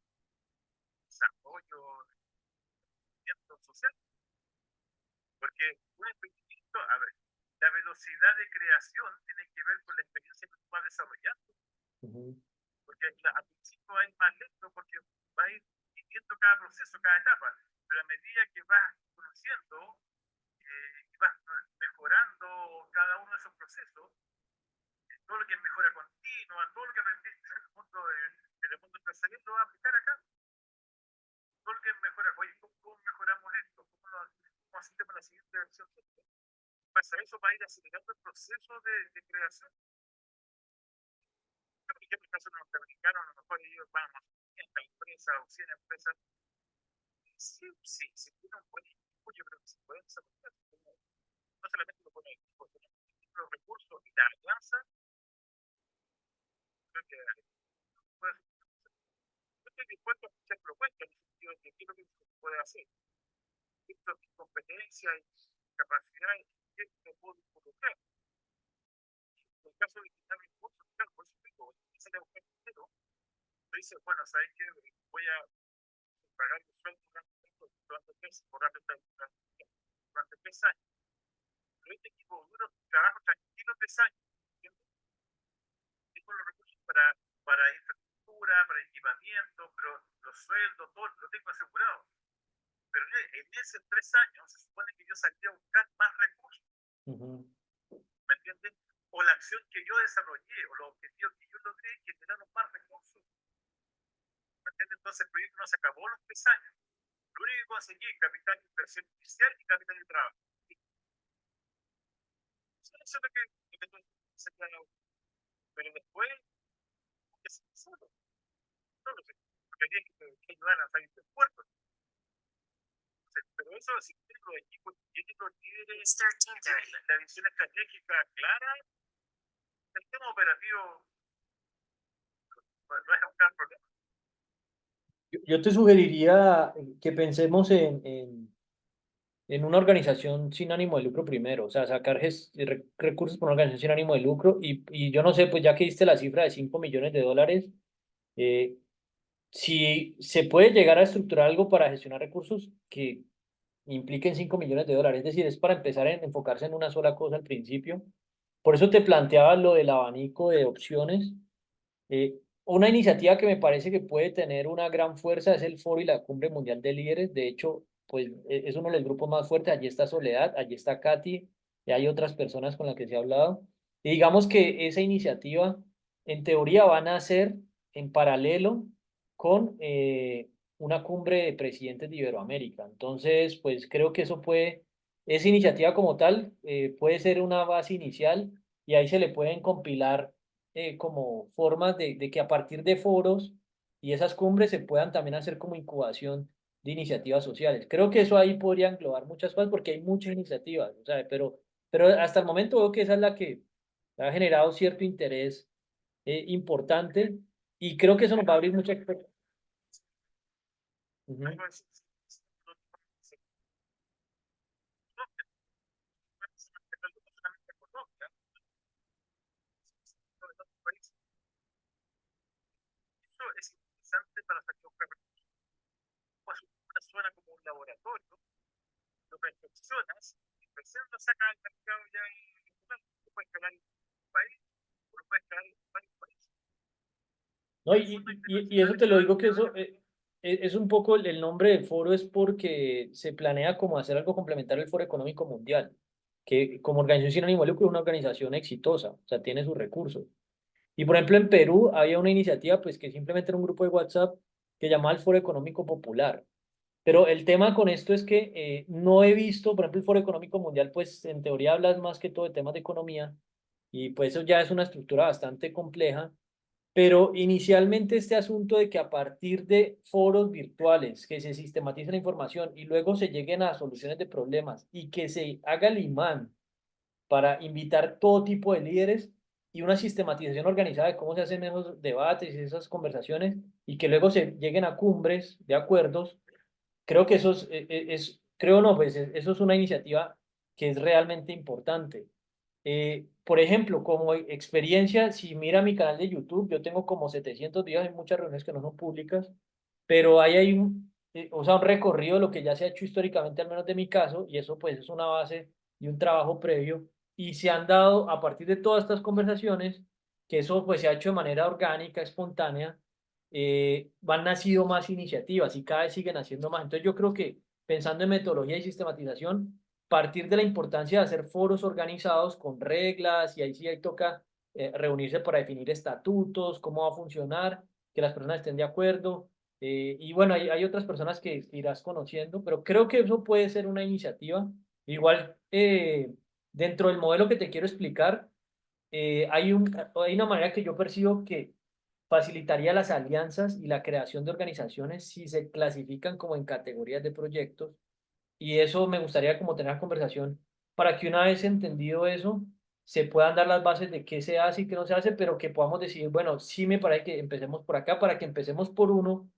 desarrollo, de social, porque un emprendimiento, a ver, la velocidad de creación tiene que ver con la experiencia que tú vas desarrollando, ujú, porque al principio va a ir más lento porque va a ir viviendo cada proceso, cada etapa, pero a medida que vas conociendo y vas mejorando cada uno de esos procesos, todo lo que es mejora continua, todo lo que aprendiste en el mundo empresarial lo vas a aplicar acá. Todo lo que es mejora, oye, ¿cómo mejoramos esto? ¿Cómo hacemos la siguiente versión? Pasa eso para ir acelerando el proceso de creación. Yo, por ejemplo, en el caso norteamericano, a lo mejor ellos van a 500 empresas o 100 empresas. Si tiene un buen equipo, yo creo que se pueden desarrollar. No solamente lo pone el equipo, sino los recursos y la alianza, creo que puede ser. Yo estoy dispuesto a escuchar propuestas en el sentido de qué es lo que se puede hacer. Esto es competencia y capacidad que se puede involucrar. En el caso de quitar recursos, claro, por eso digo, empiezan a buscar dinero. Tú dices, bueno, ¿sabes qué? Voy a pagar el sueldo durante 3 años. Pero este equipo duro trabajo tranquilo 3 años. ¿Entiendes? Tengo los recursos para infraestructura, para equipamiento, pero los sueldos, todo lo tengo asegurado. Pero en esos 3 años se supone que yo saldría a buscar más recursos. ujú. ¿Me entiendes? O la acción que yo desarrollé, o los objetivos que yo logré, generaron más recursos. ¿Me entiendes? Entonces el proyecto no se acabó los 3 años. Lo único que conseguí es capital de inversión inicial y capital de trabajo. Eso es lo que pero después, ¿qué se solo? No lo sé. Porque había que ayudar a salir del puerto. Entonces, pero eso, si tienen los equipos, tienen los líderes, la visión estratégica clara, el tema operativo no es un gran problema. Yo te sugeriría que pensemos en una organización sin ánimo de lucro primero, o sea, sacar recursos por una organización sin ánimo de lucro y yo no sé, pues ya que diste la cifra de 5 millones de dólares, eh, si se puede llegar a estructurar algo para gestionar recursos que impliquen 5 millones de dólares, es decir, es para empezar a enfocarse en una sola cosa al principio. Por eso te planteaba lo del abanico de opciones. Una iniciativa que me parece que puede tener una gran fuerza es el Foro y la Cumbre Mundial de Líderes. De hecho, pues es uno de los grupos más fuertes. Allí está Soledad, allí está Katy, y hay otras personas con las que se ha hablado. Y digamos que esa iniciativa, en teoría, van a ser en paralelo con una cumbre de presidentes de Iberoamérica. Entonces, pues creo que eso puede, esa iniciativa como tal, puede ser una base inicial y ahí se le pueden compilar como formas de que a partir de foros y esas cumbres se puedan también hacer como incubación de iniciativas sociales. Creo que eso ahí podría englobar muchas cosas porque hay muchas iniciativas, o sea, pero hasta el momento veo que esa es la que ha generado cierto interés importante y creo que eso nos va a abrir muchas puertas. Ujú. Algo así, no solamente en Colombia, sino en otros países. Eso es interesante para sacar pues, una zona como un laboratorio, lo perfeccionas y recién lo sacas al mercado ya en lo puedes escalar en un país o lo puedes escalar en varios países. No, El Fondo y Internacional eso te lo digo que eso ahora es un poco el nombre del foro es porque se planea como hacer algo complementario al Foro Económico Mundial, que como organización sin ánimo de lucro es una organización exitosa, o sea, tiene sus recursos. Y por ejemplo en Perú había una iniciativa pues que simplemente era un grupo de WhatsApp que llamaba el Foro Económico Popular. Pero el tema con esto es que no he visto, por ejemplo, el Foro Económico Mundial, pues en teoría hablas más que todo de temas de economía y pues eso ya es una estructura bastante compleja, pero inicialmente este asunto de que a partir de foros virtuales que se sistematice la información y luego se lleguen a soluciones de problemas y que se haga el imán para invitar todo tipo de líderes y una sistematización organizada de cómo se hacen esos debates y esas conversaciones y que luego se lleguen a cumbres de acuerdos, creo que eso creo no, pues eso es una iniciativa que es realmente importante. Por ejemplo, como experiencia, si mira mi canal de YouTube, yo tengo como 700 videos, hay muchas reuniones que no son públicas, pero ahí hay o sea, un recorrido de lo que ya se ha hecho históricamente, al menos de mi caso, y eso pues es una base y un trabajo previo, y se han dado a partir de todas estas conversaciones, que eso pues se ha hecho de manera orgánica, espontánea, van nacido más iniciativas y cada vez siguen haciendo más. Entonces yo creo que pensando en metodología y sistematización, partir de la importancia de hacer foros organizados con reglas y ahí sí ahí toca reunirse para definir estatutos, cómo va a funcionar, que las personas estén de acuerdo. Y bueno, hay otras personas que irás conociendo, pero creo que eso puede ser una iniciativa. Igual, dentro del modelo que te quiero explicar, hay una manera que yo percibo que facilitaría las alianzas y la creación de organizaciones si se clasifican como en categorías de proyectos y eso me gustaría como tener la conversación para que una vez entendido eso, se puedan dar las bases de qué se hace y qué no se hace, pero que podamos decir, bueno, sí me parece que empecemos por acá, para que empecemos por uno.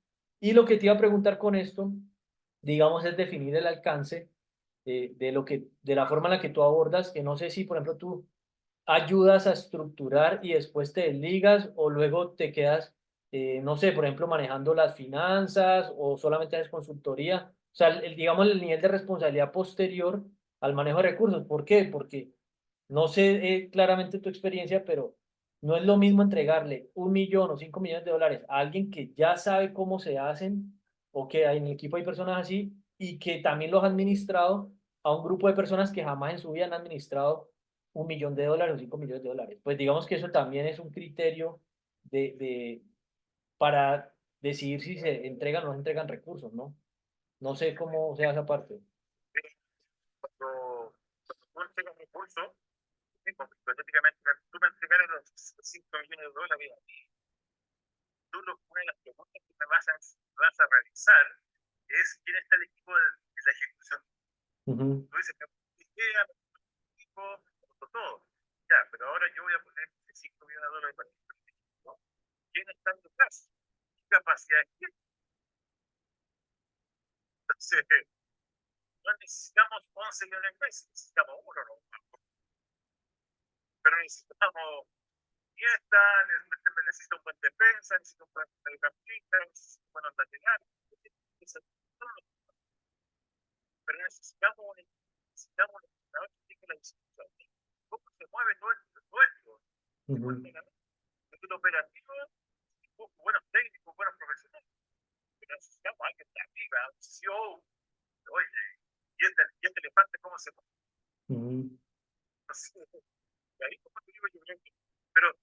Y lo que te iba a preguntar con esto, digamos, es definir el alcance de lo de la forma en la que tú abordas, que no sé si, por ejemplo, tú ayudas a estructurar y después te desligas o luego te quedas, no sé, por ejemplo, manejando las finanzas o solamente haces consultoría. O sea, digamos, el nivel de responsabilidad posterior al manejo de recursos. ¿Por qué? Porque no sé claramente tu experiencia, pero no es lo mismo entregarle 1 millón o 5 millones de dólares a alguien que ya sabe cómo se hacen o que en el equipo hay personas así y que también los ha administrado a un grupo de personas que jamás en su vida han administrado 1 millón de dólares o 5 millones de dólares. Pues digamos que eso también es un criterio para decidir si se entregan o no se entregan recursos, ¿no? No sé cómo sea esa parte. cuando tú entregas un recurso, hipotéticamente tú me entregaras los 5 millones de dólares a ti, una de las preguntas que me vas a realizar es quién está el equipo de la ejecución. Ujú. Tú dices, mi idea, mi equipo, todo. Ya, pero ahora yo voy a poner 5 millones de dólares para el equipo. ¿Quién está detrás? ¿Qué capacidades tiene? Entonces, no necesitamos 11 millones de pesos, necesitamos uno, ¿no? Pero necesitamos fiesta, necesito un buen defensa, necesito un buen mediocampista, necesito buenos laterales, pero necesitamos un entrenador que tenga la disciplina. ¿Cómo se mueve todo esto? El operativo, buenos técnicos, buenos profesionales, pero necesitamos a alguien de arriba, un CEO, oye, y este elefante, ¿cómo se mueve? No sé, ahí como te digo, yo creo que, pero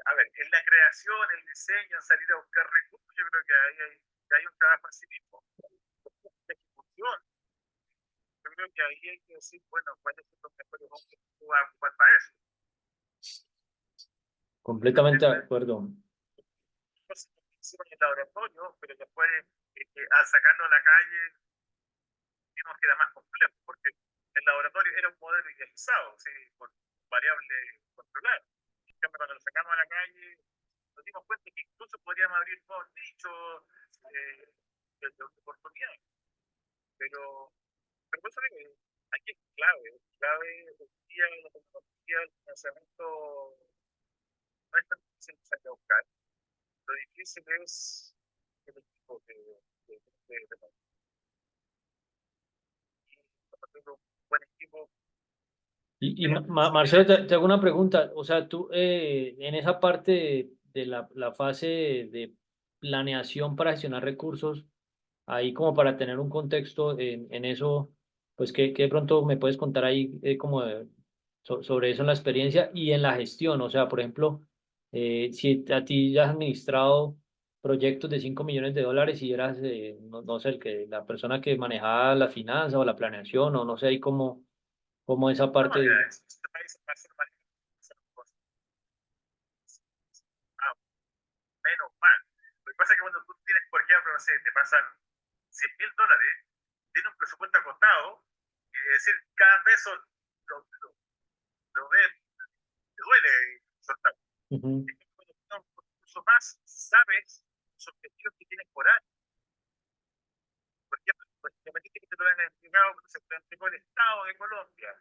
a ver, en la creación, el diseño, salir a buscar recursos, yo creo que hay un trabajo en sí mismo. La ejecución, yo creo que ahí hay que decir, bueno, cuáles son los mejores hombres que tú vas a ocupar para eso. Completamente de acuerdo. Entonces, hicimos en el laboratorio, pero después, al sacarlo a la calle, vimos que era más complejo, porque el laboratorio era un modelo idealizado, ¿sí? Con variable controlada. En cambio, cuando lo sacamos a la calle, nos dimos cuenta que incluso podríamos abrir nuevos nichos de oportunidades. Pero por eso digo, aquí es clave hoy día la tecnología, el financiamiento no es tan difícil de salir a buscar. Lo difícil es el equipo de un buen equipo. Y Marcelo, te hago una pregunta. O sea, tú en esa parte de la fase de planeación para gestionar recursos, ahí como para tener un contexto en eso, pues que de pronto me puedes contar ahí como sobre eso en la experiencia y en la gestión. O sea, por ejemplo, si a ti ya has administrado proyectos de 5 millones de dólares y eras, no sé, la persona que manejaba la finanza o la planeación o no sé, ahí como esa No, parte. ya, este país va a ser más menos mal. Lo que pasa es que cuando tú tienes, por ejemplo, no sé, te pasan $100.000, tienes un presupuesto acotado, y decir, cada peso lo ves, te duele soltar. Ujú. Cuando tienes un recurso más, sabes los objetivos que tienes por año. Por ejemplo, independiente que te lo hayan entregado, se te entregó el Estado de Colombia.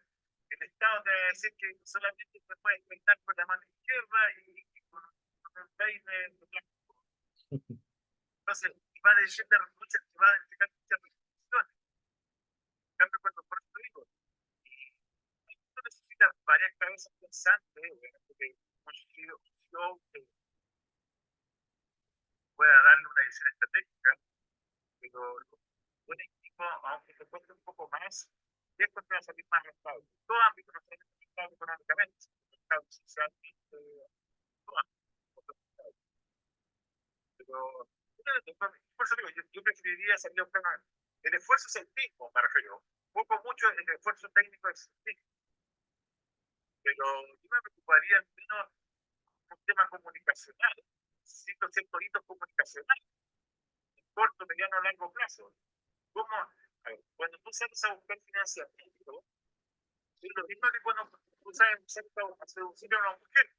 El Estado te va a decir que solamente te puedes peinar con la mano izquierda y con un peine de plástico. Entonces, va a decir de muchas, te va a entregar muchas restricciones. En cambio, cuando por eso digo, y tú necesitas varias cabezas pensantes, que un CEO que pueda darle una visión estratégica, pero un equipo, aunque te cueste un poco más, esto te va a salir más rentable. Todo ámbito no está rentable económicamente, rentable socialmente, todo ámbito. Pero, por eso digo, yo preferiría salir a buscar el esfuerzo es el mismo, me refiero. Poco mucho el esfuerzo técnico es el mismo. Pero yo me preocuparía al menos un tema comunicacional. Necesito ciertos hitos comunicacionales, en corto, mediano o largo plazo. ¿Cómo? A ver, cuando tú sales a buscar financiamiento, es lo mismo que cuando tú sales a seducir a una mujer.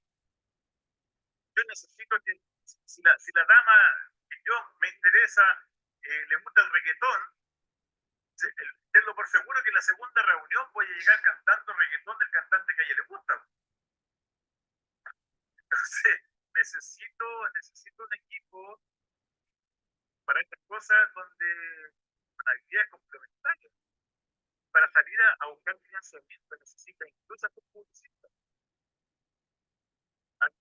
Yo necesito que, si la dama que yo me interesa le gusta el reggaetón, tenlo por seguro que en la segunda reunión voy a llegar cantando reggaetón del cantante que a ella le gusta. Entonces, necesito un equipo para estas cosas donde con habilidades complementarias. Para salir a buscar financiamiento necesita incluso tu publicidad. Hay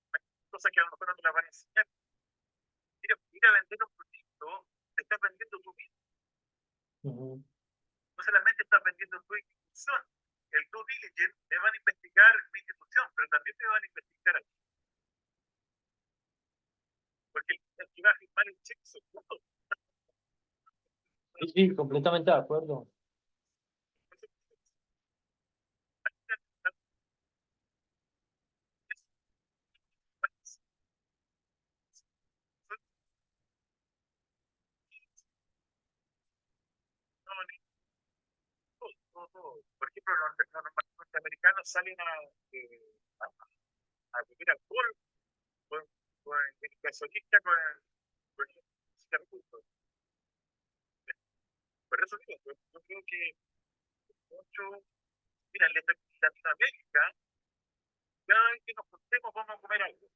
cosas que a lo mejor no te las van a enseñar. Ir a vender un proyecto, te estás vendiendo tú mismo. Ujú. No solamente estás vendiendo tu institución. El due diligence me van a investigar mi institución, pero también me van a investigar a ti. Porque el que va a firmar el cheque soy yo. Sí, sí, completamente de acuerdo. Por ejemplo, los norteamericanos salen a beber alcohol con el gasolista con el recursos. Por eso digo, yo creo que mucho. Mira, en Latinoamérica, cada vez que nos juntemos vamos a comer algo.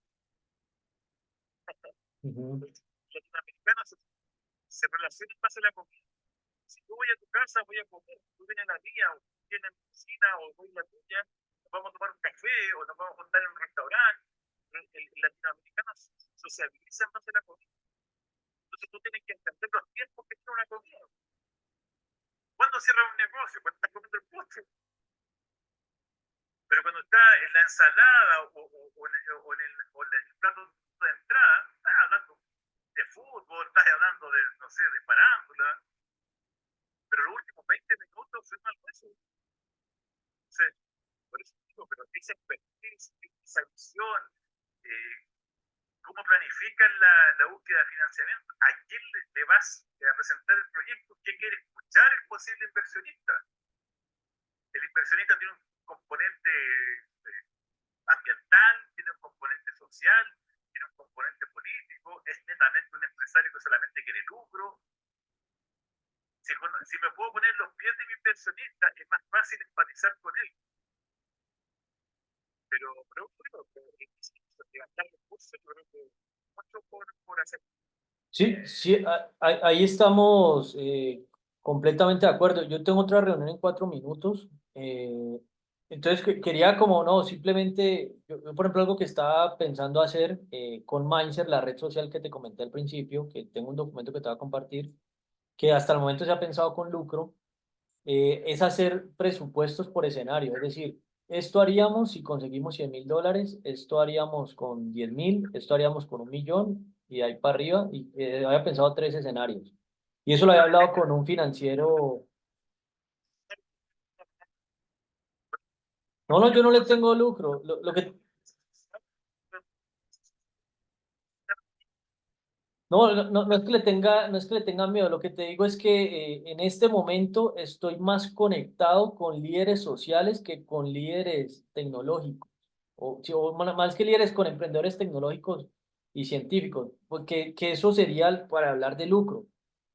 Ujú. Los latinoamericanos se relacionan más en la comida. Si yo voy a tu casa, voy a comer. Tú vienes a la mía, o vienes a mi cocina, o voy a la tuya, nos vamos a tomar un café, o nos vamos a juntar en un restaurante. El latinoamericano socializa más en la comida. Entonces tú tienes que entender los tiempos que tiene una comida. ¿Cuándo cierra un negocio? Cuando estás comiendo el postre. Pero cuando está en la ensalada o en el plato de entrada, estás hablando de fútbol, estás hablando de, no sé, de farándula, pero los últimos 20 minutos fue un almuerzo. Entonces, por eso digo, pero esa expertise, esa visión, eh, cómo planifican la búsqueda de financiamiento, a quién le vas a presentar el proyecto, qué quiere escuchar el posible inversionista. El inversionista tiene un componente ambiental, tiene un componente social, tiene un componente político, es netamente un empresario que solamente quiere lucro. Si me puedo poner los pies de mi inversionista, es más fácil empatizar con él. Pero levantar recursos, yo creo que mucho por hacer. Sí, sí, ahí estamos completamente de acuerdo. Yo tengo otra reunión en 4 minutos. Entonces quería como, no, simplemente, yo, por ejemplo, algo que estaba pensando hacer con Mindser, la red social que te comenté al principio, que tengo un documento que te voy a compartir, que hasta el momento se ha pensado con lucro, es hacer presupuestos por escenario. Es decir, esto haríamos si conseguimos $100.000, esto haríamos con 10.000, esto haríamos con 1.000.000 y de ahí para arriba. Y había pensado 3 escenarios. Y eso lo había hablado con un financiero. No, no, yo no le tengo lucro. Lo que, no es que le tenga, no es que le tenga miedo, lo que te digo es que en este momento estoy más conectado con líderes sociales que con líderes tecnológicos, o, sí, o más que líderes con emprendedores tecnológicos y científicos, porque que eso sería para hablar de lucro.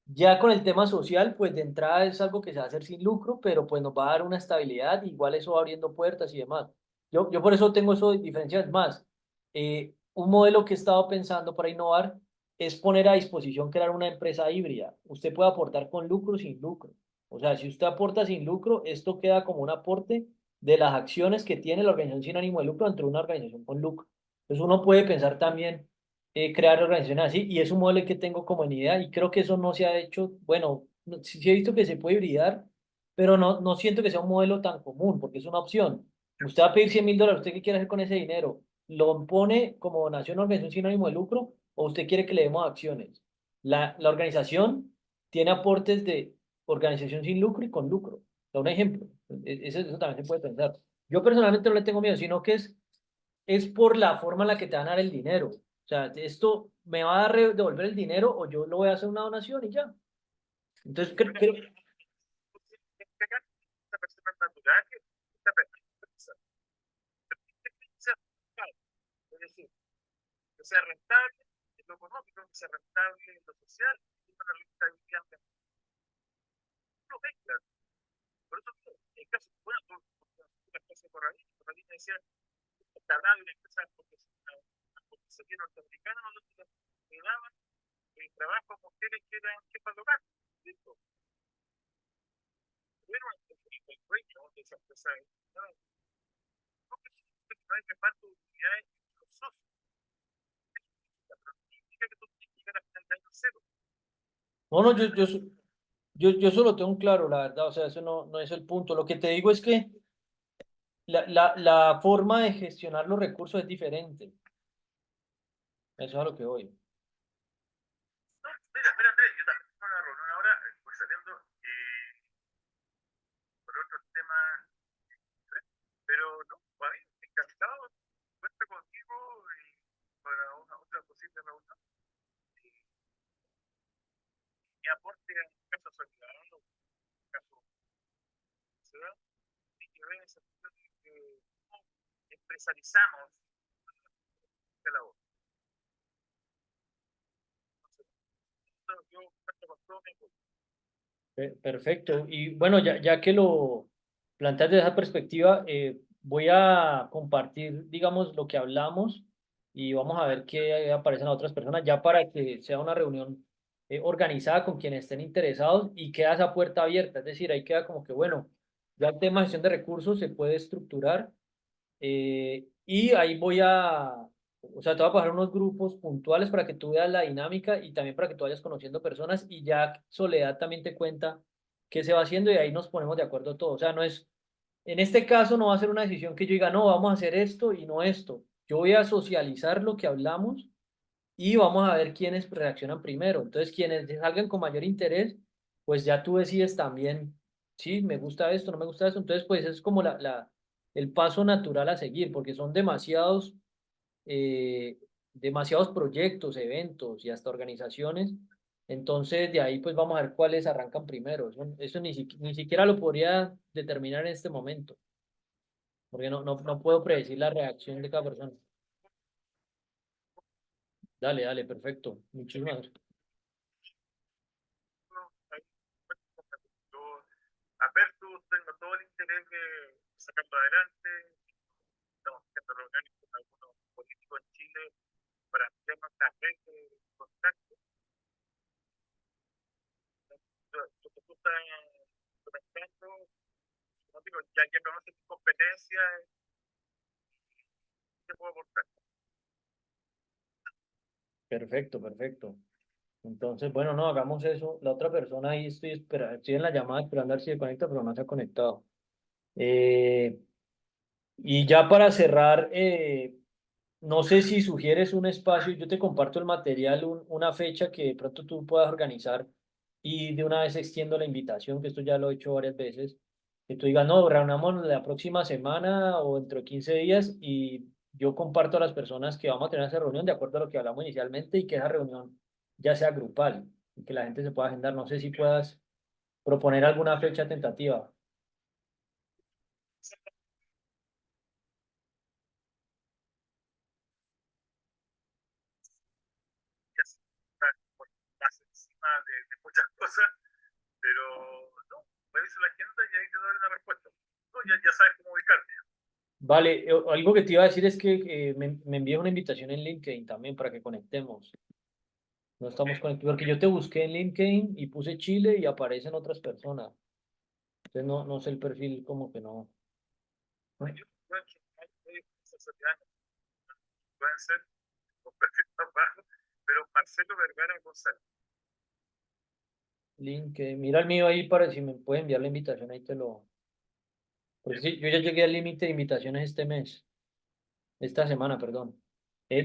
Ya con el tema social, pues de entrada es algo que se va a hacer sin lucro, pero pues nos va a dar una estabilidad, igual eso va abriendo puertas y demás. Yo por eso tengo eso de diferencias más. Un modelo que he estado pensando para innovar es poner a disposición crear una empresa híbrida. Usted puede aportar con lucro o sin lucro. O sea, si usted aporta sin lucro, esto queda como un aporte de las acciones que tiene la organización sin ánimo de lucro entre una organización con lucro. Entonces uno puede pensar también crear organizaciones así y es un modelo que tengo como en idea y creo que eso no se ha hecho, bueno, sí, sí he visto que se puede hibridar, pero no siento que sea un modelo tan común porque es una opción. Usted va a pedir $100.000, ¿usted qué quiere hacer con ese dinero? ¿Lo pone como donación a una organización sin ánimo de lucro o usted quiere que le demos acciones? La organización tiene aportes de organización sin lucro y con lucro. Da un ejemplo. Eso también se puede pensar. Yo personalmente no le tengo miedo, sino que es por la forma en la que te van a dar el dinero. O sea, esto me va a devolver el dinero o yo lo voy a hacer una donación y ya. Entonces, creo. Esta persona natural, esta persona, es decir, que sea rentable en lo económico, que sea rentable en lo social, y una rentabilidad ambiental. No mezcla. Por eso, en caso, bueno, la clase Corralina decía, esta radio, empezar porque se quiere norteamericana, no le daban el trabajo a mujeres que eran jefas de hogar. Listo. Pero el dueño de esa empresa, no que no hay reparto de utilidades entre los socios, pero no significa que tú tienes que llegar a final de año cero. No, no, yo eso lo tengo claro, la verdad. O sea, eso no es el punto. Lo que te digo es que la forma de gestionar los recursos es diferente. Eso es a lo que voy. No, mira, Andrés, yo también tengo una reunión ahora, voy saliendo por otros temas, pero no, para mí, encantado, cuenta contigo y para una otra posible reunión. Y mi aporte en caso solidario, en caso de ciudad, tiene que ver en esa cuestión de que cómo empresarizamos la labor. Entonces, yo cuento con todo mi apoyo. Perfecto. Y bueno, ya que planteas desde esa perspectiva, voy a compartir, digamos, lo que hablamos y vamos a ver qué aparecen las otras personas ya para que sea una reunión organizada con quienes estén interesados y queda esa puerta abierta. Es decir, ahí queda como que, bueno, ya el tema de gestión de recursos se puede estructurar y ahí o sea, te voy a pasar unos grupos puntuales para que tú veas la dinámica y también para que tú vayas conociendo personas y ya Soledad también te cuenta qué se va haciendo y ahí nos ponemos de acuerdo todos. O sea, no es, en este caso no va a ser una decisión que yo diga, no, vamos a hacer esto y no esto. Yo voy a socializar lo que hablamos y vamos a ver quiénes reaccionan primero. Entonces, quienes salgan con mayor interés, pues ya tú decides también, sí, me gusta esto, no me gusta esto. Entonces, pues es como el paso natural a seguir, porque son eh, demasiados proyectos, eventos y hasta organizaciones. Entonces, de ahí pues vamos a ver cuáles arrancan primero. Eso ni siquiera lo podría determinar en este momento, porque no puedo predecir la reacción de cada persona. Dale, dale, perfecto. Muchísimas gracias. Ahí, yo, Apertus, tengo todo el interés de sacarlo adelante. Estamos haciendo reuniones con algunos políticos en Chile para ampliar nuestra red de contacto. Lo que tú estás comentando, como digo, ya conoces tus competencias, te puedo aportar. Perfecto, perfecto. Entonces, bueno, no, hagamos eso. La otra persona ahí estoy en la llamada esperando a ver si se conecta, pero no se ha conectado. Eh, y ya para cerrar, no sé si sugieres un espacio, yo te comparto el material, una fecha que de pronto tú puedas organizar y de una vez extiendo la invitación, que esto ya lo he hecho varias veces, que tú digas, no, reunamos la próxima semana o dentro de 15 días y yo comparto a las personas que vamos a tener esa reunión de acuerdo a lo que hablamos inicialmente y que esa reunión ya sea grupal y que la gente se pueda agendar. No sé si puedas proponer alguna fecha tentativa. Y así, estar más encima de muchas cosas, pero no, reviso la agenda y ahí te doy una respuesta. No, ya sabes cómo ubicarte. Vale, algo que te iba a decir es que me envíes una invitación en LinkedIn también para que conectemos. No estamos conectados, porque yo te busqué en LinkedIn y puse Chile y aparecen otras personas. Entonces no sé el perfil como que no. No, ¿No? yo en general medios de sociedad pueden ser con perfil más bajo, pero Marcelo Vergara González. LinkedIn, mira el mío ahí para si me puede enviar la invitación, ahí te lo. Porque sí, yo ya llegué al límite de invitaciones este mes, esta semana, perdón.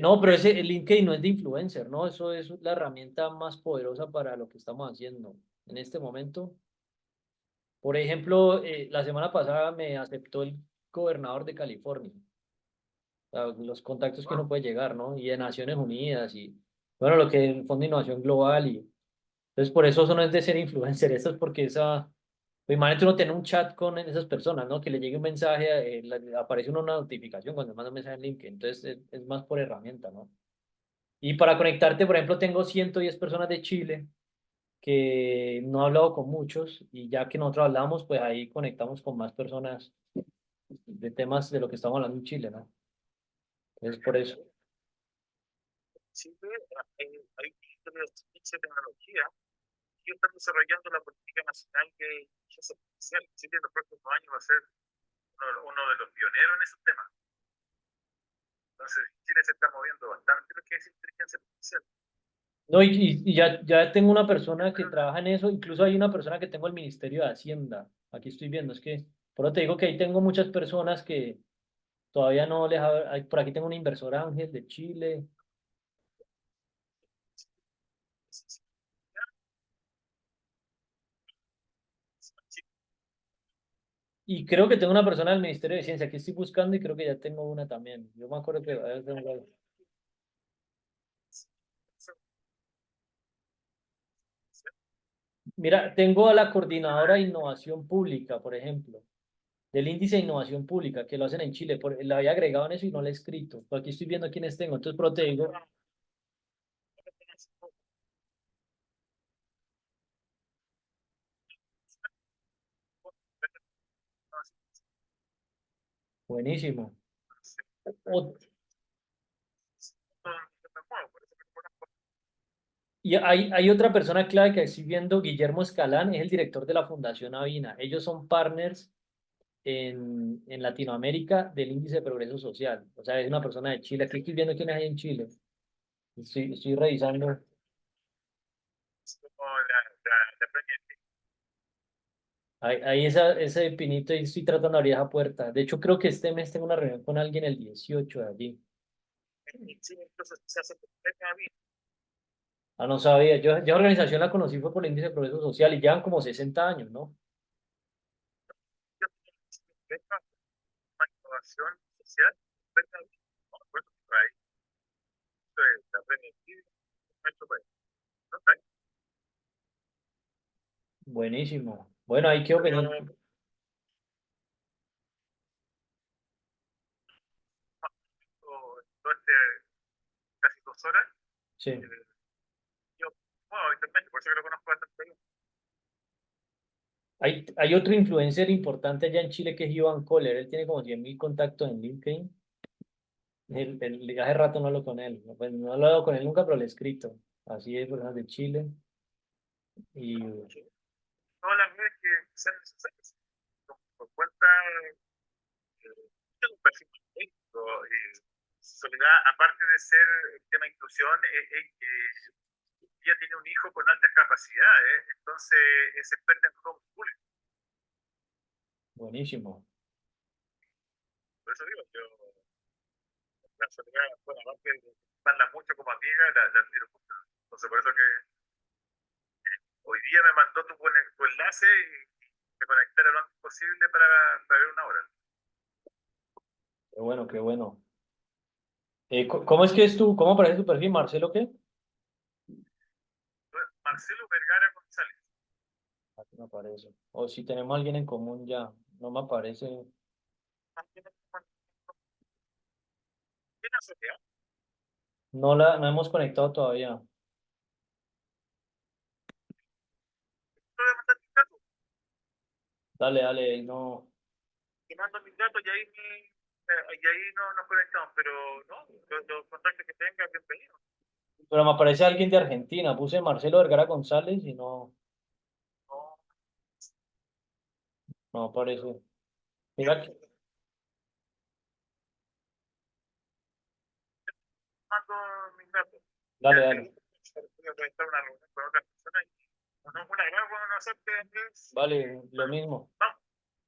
No, pero el LinkedIn no es de influencer, ¿no? Eso es la herramienta más poderosa para lo que estamos haciendo en este momento. Por ejemplo, la semana pasada me aceptó el gobernador de California. Sea, los contactos que uno puede llegar, ¿no? Y de Naciones Unidas y, bueno, lo que es el Fondo de Innovación Global y, entonces por eso no es de ser influencer, eso es porque pues imagínate uno tener un chat con esas personas, ¿no? Que le llegue un mensaje, aparece una notificación cuando manda un mensaje en LinkedIn, entonces es más por herramienta, ¿no? Y para conectarte, por ejemplo, tengo 110 personas de Chile que no he hablado con muchos y ya que nosotros hablamos, pues ahí conectamos con más personas de temas de lo que estamos hablando en Chile, ¿no? Entonces por eso. Chile hay un ministerio de ciencia y tecnología que están desarrollando la política nacional de inteligencia artificial. Chile en los próximos años va a ser uno de los pioneros en esos temas. Entonces, Chile se está moviendo bastante lo que es inteligencia artificial. No, y ya tengo una persona que trabaja en eso, incluso hay una persona que tengo el Ministerio de Hacienda, aquí estoy viendo, es que, por eso te digo que ahí tengo muchas personas que todavía no por aquí tengo un inversor Ángel de Chile, y creo que tengo una persona del Ministerio de Ciencia, aquí estoy buscando y creo que ya tengo una también, yo me acuerdo que mira, tengo a la coordinadora de innovación pública, por ejemplo, del índice de innovación pública, que lo hacen en Chile, la había agregado en eso y no la he escrito, pero aquí estoy viendo quiénes tengo, entonces, pero te digo, Buenísimo. Entonces, O- no, no me muevo, por eso me conozco. Y hay otra persona clave que estoy viendo, Guillermo Escalán, es el director de la Fundación Avina. Ellos son partners en Latinoamérica del Índice de Progreso Social. O sea, es una persona de Chile. Aquí estoy viendo quién hay en Chile. Estoy revisando. Es como la Premier League. Ahí ese pinito y estoy tratando de abrir esa puerta. De hecho, creo que este mes tengo una reunión con alguien el 18 de allí. En Chile incluso se hace premio a mí. Ah, no sabía. Yo esa organización la conocí fue por el Índice de Progreso Social y llevan como 60 años, ¿no? Yo premio a una innovación social, premio a mí. No, por eso está ahí. Esto es la Premier League en nuestro país. ¿No? Está ahí. Buenísimo. Bueno, ahí quedo Pero pendiente. todo este casi 2 horas, Sí. eh, yo muevo internet, por eso que lo conozco bastante bien. Hay otro influencer importante allá en Chile que es Iván Kohler. Él tiene como 100.000 contactos en LinkedIn. Hace rato no hablo con él. Pues no he hablado con él nunca, pero le he escrito. Así es, personas de Chile. Y Todas las veces que sean necesarias. Por cuenta, tengo un perfil muy técnico. Soledad, aparte de ser el tema de inclusión, ella tiene un hijo con altas capacidades, entonces es experta en homeschooling. buenísimo. Por eso digo, yo, la Soledad, bueno, aparte de amarla mucho como amiga, la admiro mucho. Entonces, por eso que hoy día me mandó tu enlace y me conecté lo antes posible para ver una hora. Qué bueno, qué bueno. ¿Cómo es que es tú? ¿Cómo aparece tu perfil, Marcelo? ¿Qué? Marcelo Vergara González. Aquí no aparece. O si tenemos a alguien en común ya. No me aparece. ¿Tiene Soledad? No hemos conectado todavía. Te voy a mandar mis datos. Dale, dale, no. Te mando mis datos y ahí, y ahí no nos conectamos, pero no, los contactos que tenga, bienvenido. Pero me aparece alguien de Argentina. Puse Marcelo Vergara González y No, no aparece. yo Mira, mando mis datos. dale, Ya te dale. digo, voy a estar una reunión con otras personas y un agrado conocerte, Andrés. Vale, lo mismo. Vamos,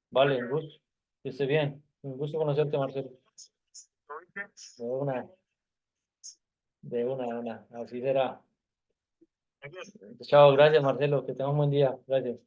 Vale, un gusto. Que esté bien. Un gusto conocerte, Marcelo. ¿oíste? De una, de una. Así será. Adiós. Chao, gracias, Marcelo. Que tengas un buen día. Gracias.